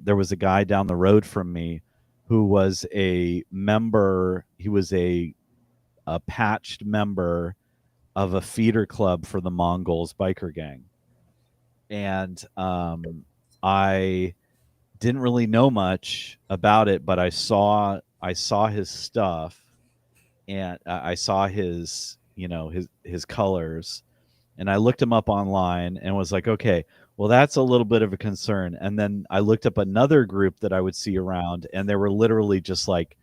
Speaker 2: there was a guy down the road from me who was a member. He was a patched member of a feeder club for the Mongols biker gang. And I didn't really know much about it, but I saw his stuff, and I saw his his colors, And I looked him up online and was like, okay, well, that's a little bit of a concern. And then I looked up another group that I would see around, and they were literally just like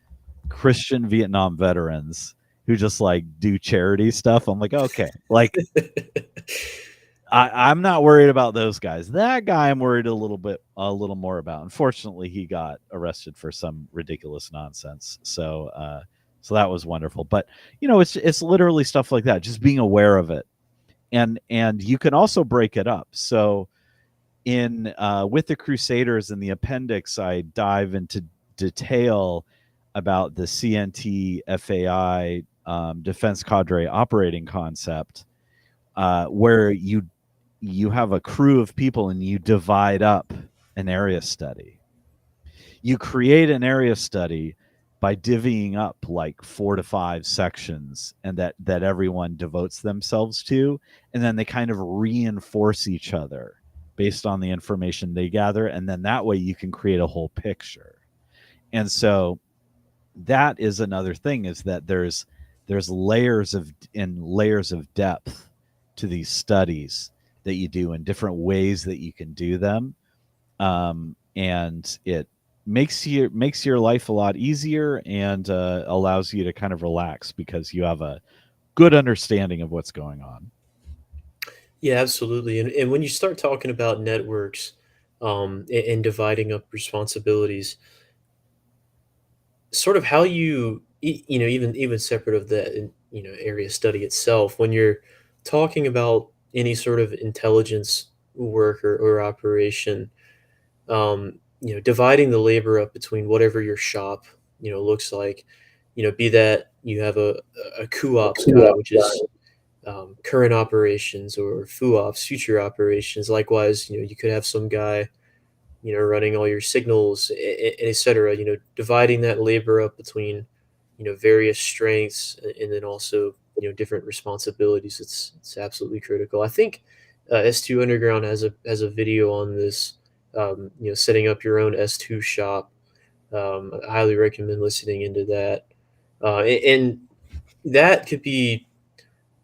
Speaker 2: Christian Vietnam veterans who just like do charity stuff. I'm like, okay, like I'm not worried about those guys. That guy I'm worried a little more about. Unfortunately, he got arrested for some ridiculous nonsense. So so that was wonderful. But it's literally stuff like that, just being aware of it. And you can also break it up. So in with the Crusaders in the appendix, I dive into detail about the CNT FAI defense cadre operating concept, where you have a crew of people and you divide up an area study. You create an area study by divvying up like 4 to 5 sections, and that everyone devotes themselves to, and then they kind of reinforce each other based on the information they gather, and then that way you can create a whole picture. And so that is another thing, is that there's layers of depth to these studies that you do, and different ways that you can do them, and it makes your life a lot easier, and allows you to kind of relax because you have a good understanding of what's going on.
Speaker 1: Yeah, absolutely. And when you start talking about networks, and dividing up responsibilities, sort of how even separate of the area study itself, when you're talking about any sort of intelligence work or operation, dividing the labor up between whatever your shop looks like, be that you have a QOps guy, which is current operations, or FUOps, future operations. Likewise, you could have some guy running all your signals, et cetera, dividing that labor up between, various strengths, and then also, different responsibilities. It's absolutely critical. I think S2 Underground has a video on this, setting up your own S2 shop. I highly recommend listening into that. And that could be,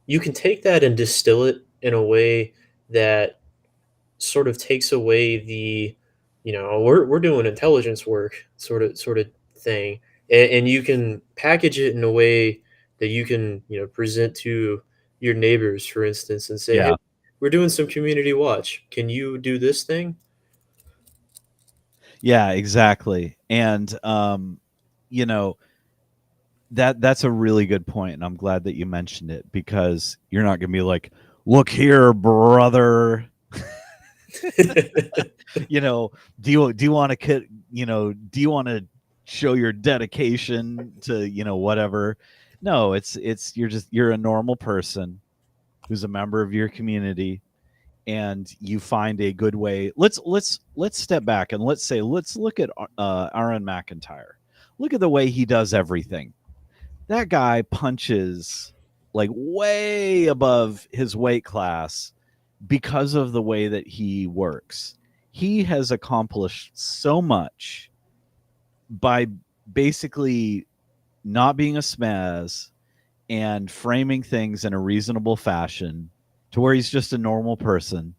Speaker 1: you can take that and distill it in a way that sort of takes away the, we're doing intelligence work sort of thing, and you can package it in a way that you can present to your neighbors, for instance, and say, hey,
Speaker 2: Yeah.
Speaker 1: we're doing some community watch, can you do this thing?
Speaker 2: Yeah, exactly. And that's a really good point, and I'm glad that you mentioned it, because you're not going to be like, look here, brother. Do you want to do you want to show your dedication to whatever? No, it's you're a normal person who's a member of your community, and you find a good way. Let's step back and let's look at Aaron McIntyre. Look at the way he does everything. That guy punches like way above his weight class because of the way that he works. He has accomplished so much by basically not being a smaz and framing things in a reasonable fashion to where he's just a normal person,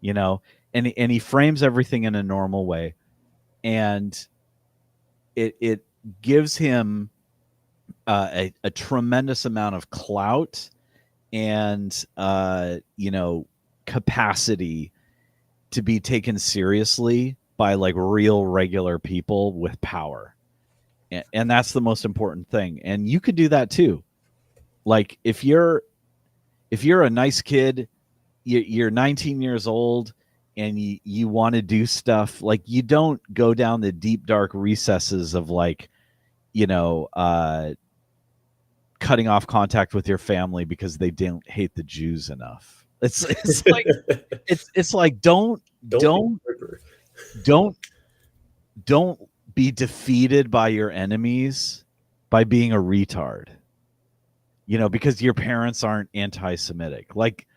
Speaker 2: and he frames everything in a normal way, and it gives him a tremendous amount of clout and capacity to be taken seriously by like real regular people with power, and that's the most important thing. And you could do that too. Like if you're a nice kid, you're 19 years old, and you want to do stuff, like you don't go down the deep dark recesses of like cutting off contact with your family because they didn't hate the Jews enough. It's like it's like don't be defeated by your enemies by being a retard. Because your parents aren't anti-Semitic. Like,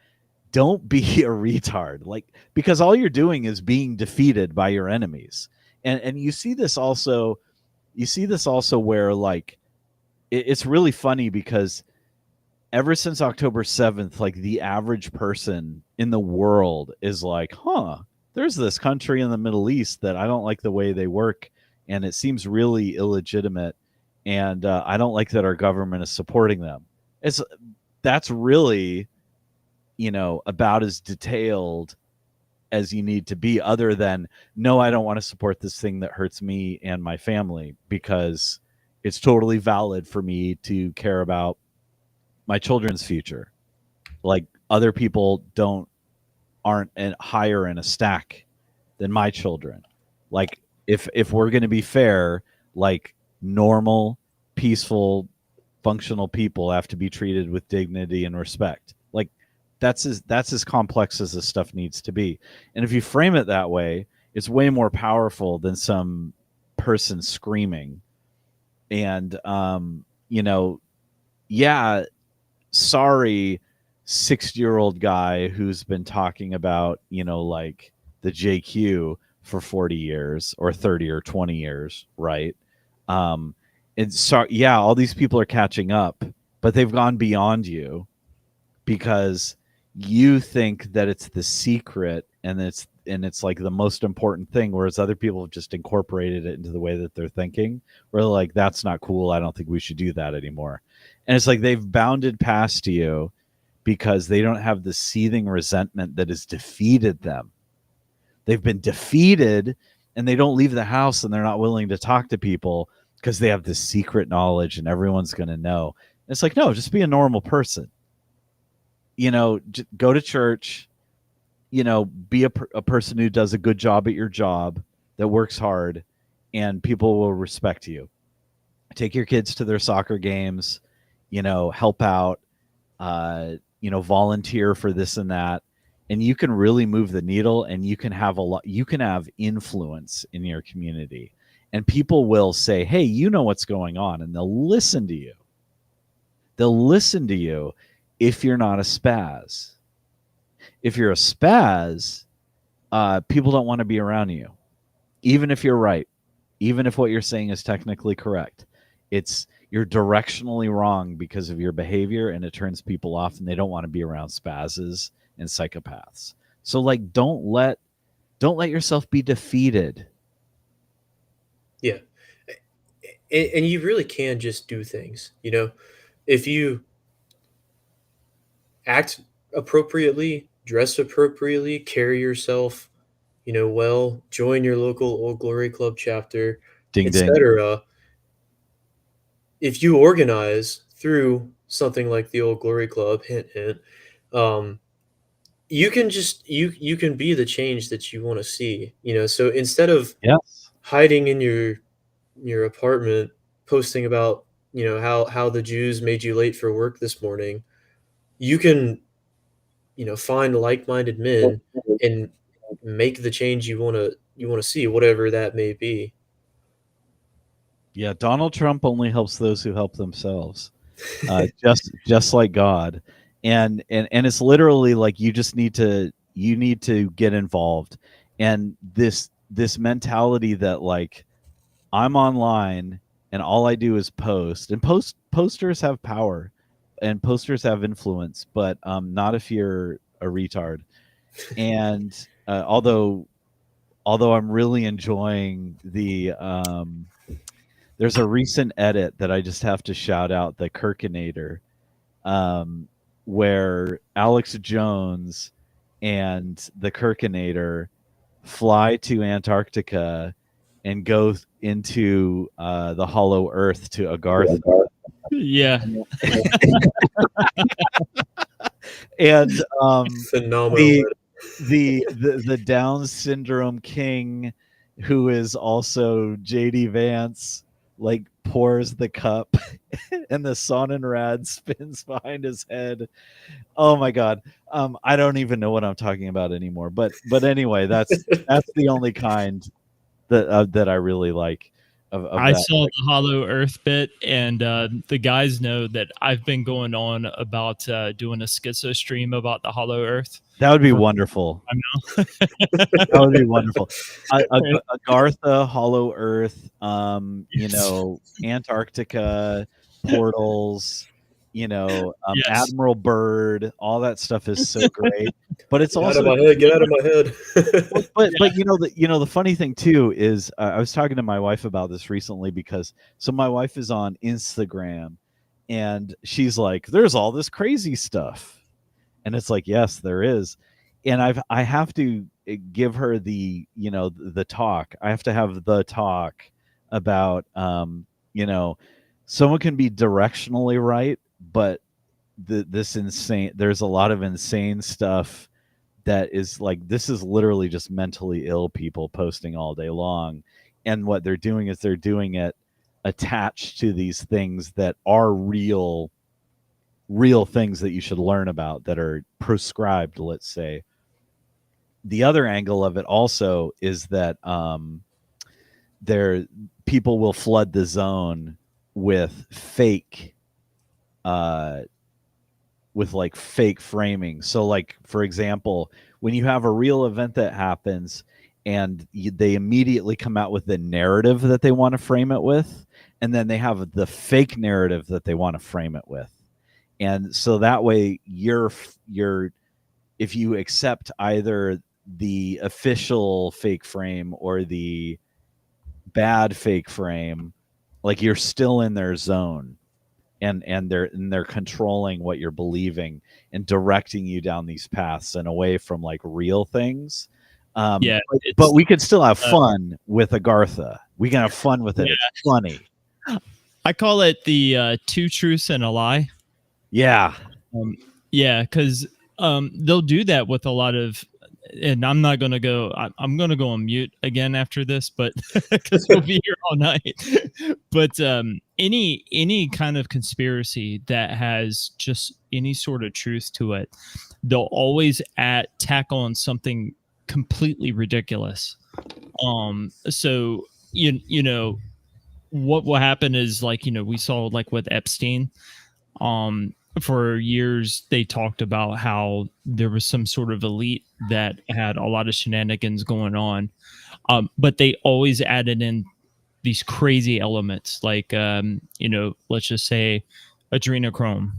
Speaker 2: don't be a retard. Like, because all you're doing is being defeated by your enemies. And you see this also where like it's really funny because ever since October 7th, like the average person in the world is like, there's this country in the Middle East that I don't like the way they work, and it seems really illegitimate, and I don't like that our government is supporting them. That's really, about as detailed as you need to be, other than, no, I don't want to support this thing that hurts me and my family, because it's totally valid for me to care about my children's future. Like, other people aren't higher in a stack than my children. Like, if we're going to be fair, like, normal, peaceful, functional people have to be treated with dignity and respect. Like, that's as complex as this stuff needs to be. And if you frame it that way, it's way more powerful than some person screaming. And yeah, sorry, 60-year-old guy who's been talking about, like the JQ for 40 years or 30 or 20 years, right? And so, yeah, all these people are catching up, but they've gone beyond you because you think that it's the secret and it's like the most important thing, whereas other people have just incorporated it into the way that they're thinking. Where they're like, that's not cool. I don't think we should do that anymore. And it's like they've bounded past you because they don't have the seething resentment that has defeated them. They've been defeated and they don't leave the house, and they're not willing to talk to people because they have this secret knowledge and everyone's going to know. And it's like, no, just be a normal person. Go to church, be a person who does a good job at your job, that works hard, and people will respect you. Take your kids to their soccer games, help out, volunteer for this and that. And you can really move the needle, and you can have influence in your community. And people will say, hey, you know what's going on, and they'll listen to you. They'll listen to you if you're not a spaz. If you're a spaz, people don't want to be around you, even if you're right, even if what you're saying is technically correct. You're directionally wrong because of your behavior, and it turns people off, and they don't want to be around spazzes and psychopaths. So, like, don't let yourself be defeated.
Speaker 1: Yeah. And you really can just do things, if you act appropriately, dress appropriately, carry yourself, well, join your local Old Glory Club chapter,
Speaker 2: Ding ding.
Speaker 1: etc. If you organize through something like the Old Glory Club, hint hint, you can just you can be the change that you want to see. So instead of hiding in your apartment, posting about how the Jews made you late for work this morning, you can find like-minded men and make the change you want to see, whatever that may be.
Speaker 2: Yeah, Donald Trump only helps those who help themselves, just like God, and it's literally like you need to get involved, and this mentality that, like, I'm online and all I do is post, and posters have power, and posters have influence, but not if you're a retard. And although I'm really enjoying the there's a recent edit that I just have to shout out, the Kirkinator, where Alex Jones and the Kirkinator fly to Antarctica and go into the Hollow Earth to Agartha.
Speaker 3: Yeah.
Speaker 2: And
Speaker 1: phenomenal.
Speaker 2: The Down syndrome king, who is also JD Vance, like, pours the cup and the Sonnenrad spins behind his head. Oh my God. I don't even know what I'm talking about anymore, but anyway, that's the only kind that I really like
Speaker 3: I saw the Hollow Earth bit, and the guys know that I've been going on about doing a schizo stream about the Hollow Earth.
Speaker 2: That would be wonderful.
Speaker 3: I know.
Speaker 2: That would be wonderful. Agartha, Hollow Earth, Antarctica, portals,
Speaker 3: Yes.
Speaker 2: Admiral Byrd, all that stuff is so great. But it's
Speaker 1: Get
Speaker 2: also
Speaker 1: out of my head. Get out of my head.
Speaker 2: but the funny thing too is I was talking to my wife about this recently because my wife is on Instagram and she's like, there's all this crazy stuff, and it's like, yes, there is. And I have to give her the the talk. I have to have the talk about someone can be directionally right, but there's a lot of insane stuff that is like, this is literally just mentally ill people posting all day long, and what they're doing is they're doing it attached to these things that are real things that you should learn about, that are prescribed, let's say. The other angle of it also is that there people will flood the zone with fake with like fake framing. So like, for example, when you have a real event that happens and they immediately come out with the narrative that they want to frame it with, and then they have the fake narrative that they want to frame it with. And so that way you're if you accept either the official fake frame or the bad fake frame, like, you're still in their zone, and they're controlling what you're believing and directing you down these paths and away from like real things. But we could still have fun with Agartha. We can have fun with it. Yeah. It's funny.
Speaker 3: I call it the 2 truths and a lie.
Speaker 2: Yeah.
Speaker 3: Because they'll do that with a lot of, and I'm not going to go, I'm going to go on mute again after this, but because we'll be here all night. But any kind of conspiracy that has just any sort of truth to it, they'll always tack on something completely ridiculous. So, you know, what will happen is, like, we saw like with Epstein, for years they talked about how there was some sort of elite that had a lot of shenanigans going on, but they always added in these crazy elements, like let's just say adrenochrome,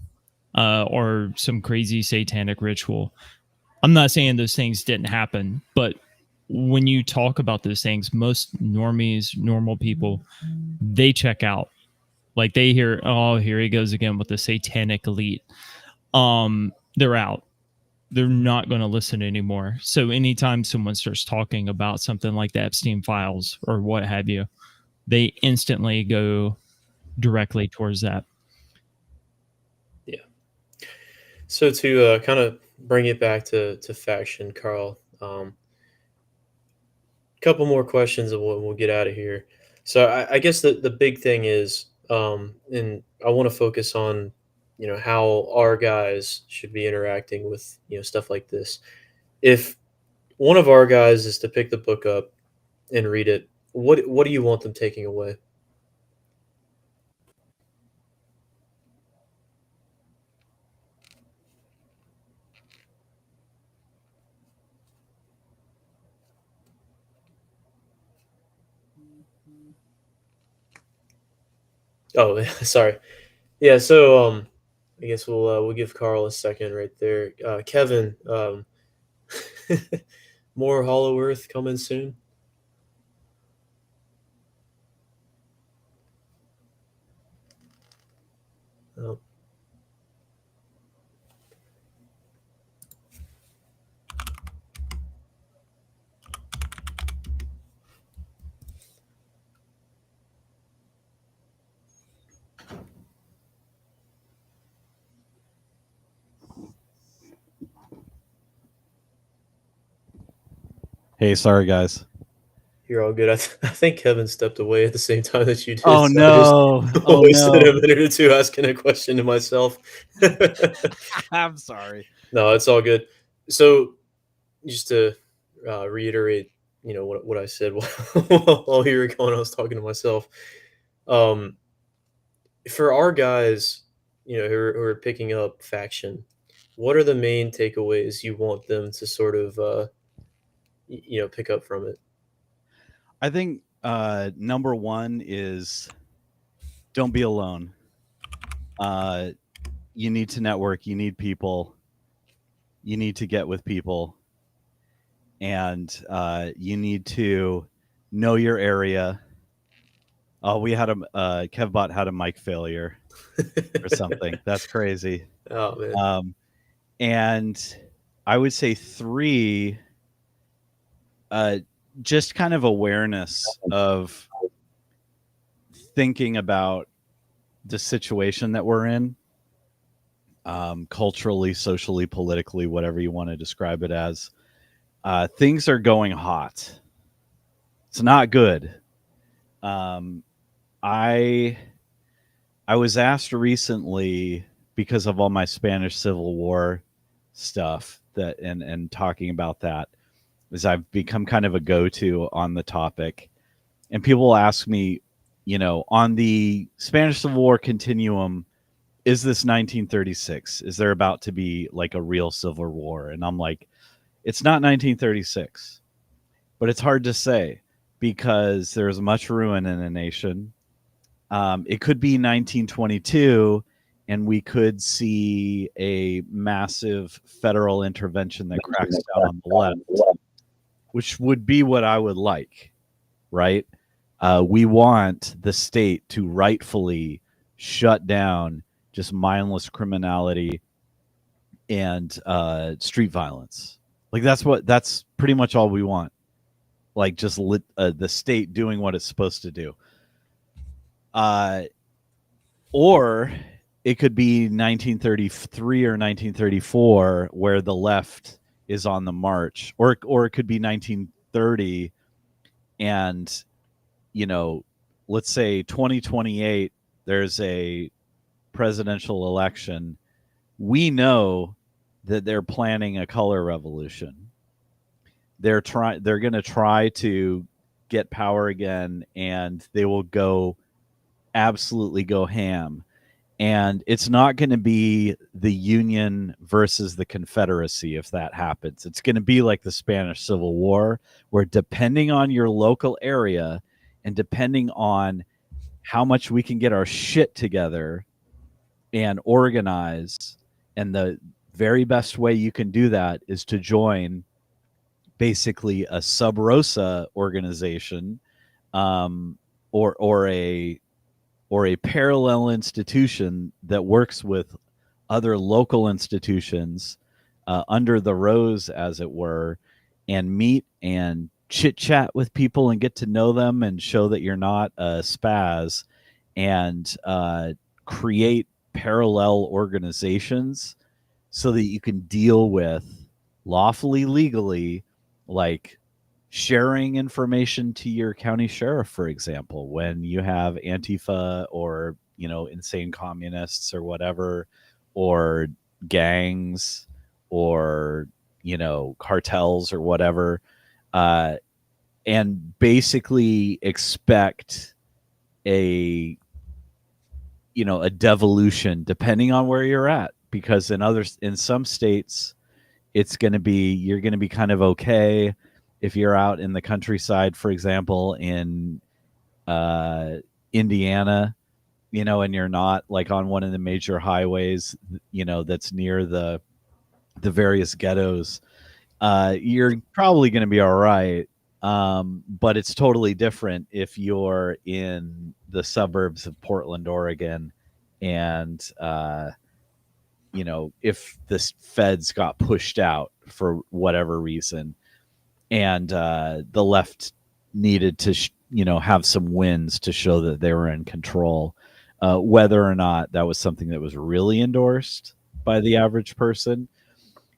Speaker 3: or some crazy satanic ritual. I'm not saying those things didn't happen, but when you talk about those things, most normal people, they check out. Like, they hear, oh, here he goes again with the satanic elite. They're out. They're not going to listen anymore. So anytime someone starts talking about something like the Epstein files or what have you, they instantly go directly towards that.
Speaker 1: Yeah. So to kind of bring it back to faction, Carl, couple more questions and we'll get out of here. So I guess the big thing is, and I want to focus on, how our guys should be interacting with, stuff like this. If one of our guys is to pick the book up and read it, what do you want them taking away? Oh, sorry. Yeah, so I guess we'll give Carl a second right there. Kevin, more Hollow Earth coming soon. Oh.
Speaker 2: Hey, sorry guys.
Speaker 1: You're all good. I think Kevin stepped away at the same time that you did.
Speaker 2: Oh,
Speaker 1: so
Speaker 2: no.
Speaker 1: I just wasted a minute or two asking a question to myself.
Speaker 2: I'm sorry.
Speaker 1: No, it's all good. So just to reiterate, what I said while you were going, I was talking to myself. For our guys, who are picking up faction, what are the main takeaways you want them to sort of, pick up from it?
Speaker 2: I think number one is don't be alone. you need to network, you need people, you need to get with people, and you need to know your area. Oh, we had Kevbot had a mic failure or something. That's crazy.
Speaker 1: Oh man.
Speaker 2: And I would say 3, just kind of awareness of thinking about the situation that we're in, culturally, socially, politically, whatever you want to describe it as. Things are going hot. It's not good. I was asked recently, because of all my Spanish Civil War stuff that and talking about that, is I've become kind of a go-to on the topic. And people will ask me, on the Spanish Civil War continuum, is this 1936? Is there about to be like a real civil war? And I'm like, it's not 1936, but it's hard to say because there's much ruin in a nation. It could be 1922, and we could see a massive federal intervention that cracks down on the left, which would be what I would like, right? We want the state to rightfully shut down just mindless criminality and street violence. Like that's pretty much all we want. Like just the state doing what it's supposed to do. Or it could be 1933 or 1934 where the left is on the march, or it could be 1930 and let's say 2028 there's a presidential election. We know that they're planning a color revolution. They're going to try to get power again, and they will absolutely go ham. And it's not going to be the Union versus the Confederacy if that happens. It's going to be like the Spanish Civil War, where depending on your local area and depending on how much we can get our shit together and organize, and the very best way you can do that is to join basically a sub rosa organization, or a parallel institution that works with other local institutions under the rose, as it were, and meet and chit chat with people and get to know them and show that you're not a spaz, and create parallel organizations so that you can deal with lawfully, legally, like sharing information to your county sheriff, for example, when you have Antifa or, insane communists or whatever, or gangs or, cartels or whatever, and basically expect a devolution depending on where you're at, because in some states you're going to be kind of okay if you're out in the countryside, for example, in Indiana, and you're not like on one of the major highways, that's near the various ghettos. You're probably going to be all right. But it's totally different if you're in the suburbs of Portland, Oregon, and if the feds got pushed out for whatever reason, and the left needed to have some wins to show that they were in control, whether or not that was something that was really endorsed by the average person.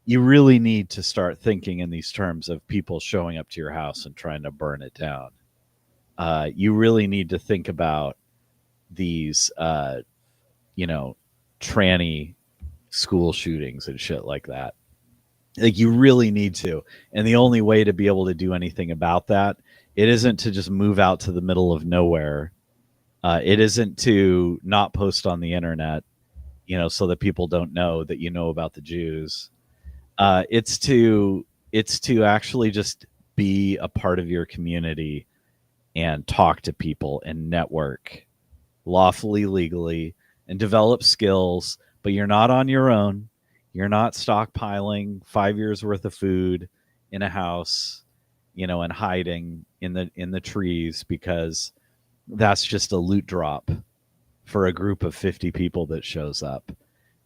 Speaker 2: You really need to start thinking in these terms of people showing up to your house and trying to burn it down. You really need to think about these tranny school shootings and shit like that. Like, you really need to. And the only way to be able to do anything about that, it isn't to just move out to the middle of nowhere. It isn't to not post on the internet, so that people don't know that you know about the Jews. It's to actually just be a part of your community and talk to people and network lawfully, legally, and develop skills, but you're not on your own. You're not stockpiling 5 years worth of food in a house, and hiding in the trees, because that's just a loot drop for a group of 50 people that shows up.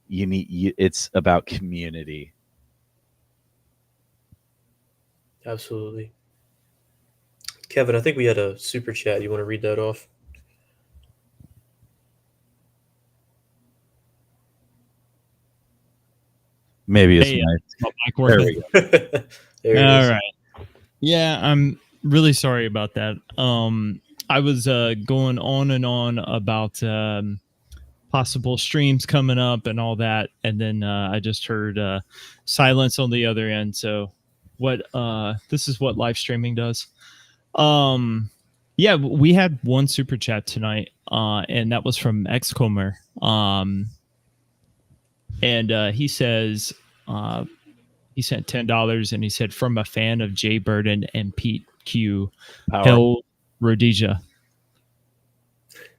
Speaker 2: It's about community.
Speaker 1: Absolutely. Kevin, I think we had a super chat. You want to read that off?
Speaker 2: Maybe it's
Speaker 3: Hey,
Speaker 2: nice.
Speaker 3: mic
Speaker 2: There
Speaker 3: working?
Speaker 2: we go.
Speaker 1: There it
Speaker 3: All
Speaker 1: is.
Speaker 3: right. Yeah, I'm really sorry about that. I was going on and on about possible streams coming up and all that, and then I just heard silence on the other end. So, this is what live streaming does. Yeah, we had one super chat tonight, and that was from Xcomer. And he says he sent $10, and he said, from a fan of Jay Burden and Pete Q, Hell Rhodesia.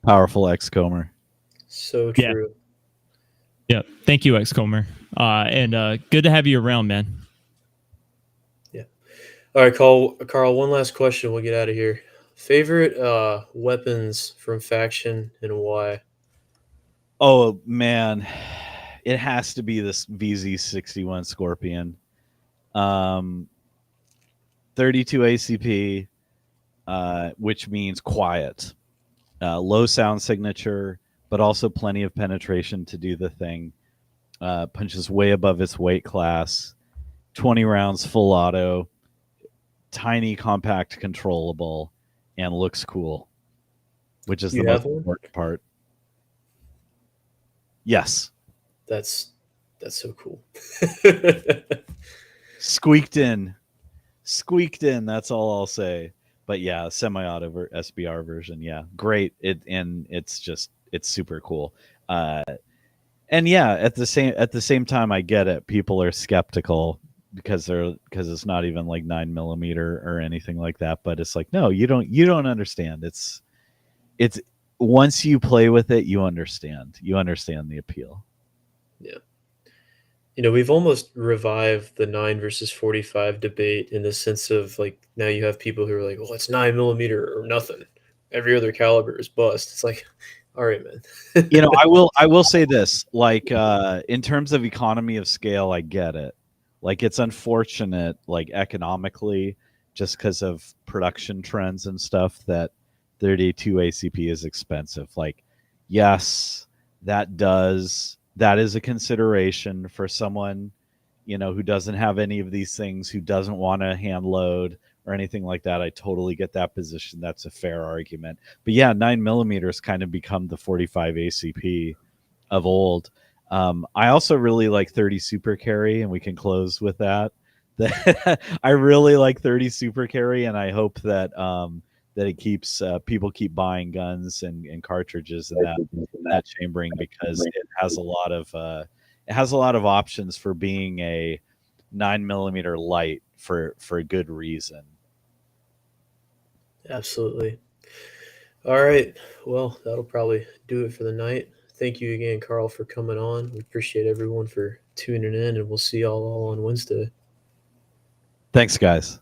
Speaker 2: Powerful Xcomer.
Speaker 1: So true.
Speaker 3: Yeah. Thank you, Xcomer. And good to have you around, man.
Speaker 1: Yeah. All right, Karl, one last question. We'll get out of here. Favorite weapons from faction and why?
Speaker 2: Oh man, it has to be this VZ61 Scorpion. 32 ACP, which means quiet. Low sound signature, but also plenty of penetration to do the thing. Punches way above its weight class. 20 rounds full auto. Tiny, compact, controllable, and looks cool, which is the most important part. Yes.
Speaker 1: That's so cool.
Speaker 2: Squeaked in. That's all I'll say. But yeah, semi-auto SBR version. Yeah, great. It's super cool. And yeah, at the same time, I get it. People are skeptical because it's not even like 9mm or anything like that. But it's like, no, you don't understand. It's once you play with it, you understand the appeal.
Speaker 1: Yeah. We've almost revived the 9 versus 45 debate in the sense of like now you have people who are like, well, it's 9mm or nothing. Every other caliber is bust. It's like, all right, man.
Speaker 2: I will say this, like in terms of economy of scale, I get it. Like it's unfortunate, like economically, just because of production trends and stuff, that 32 ACP is expensive. Like, yes, that is a consideration for someone, who doesn't have any of these things, who doesn't want to hand load or anything like that. I totally get that position. That's a fair argument. But yeah, 9mm kind of become the 45 ACP of old. I also really like 30 Super Carry, and we can close with that. I really like 30 Super Carry, and I hope that that it keeps people keep buying guns and cartridges and that chambering, because it has a lot of options for being a 9mm light for good reason.
Speaker 1: Absolutely. All right. Well, that'll probably do it for the night. Thank you again, Karl, for coming on. We appreciate everyone for tuning in, and we'll see y'all all on Wednesday.
Speaker 2: Thanks, guys.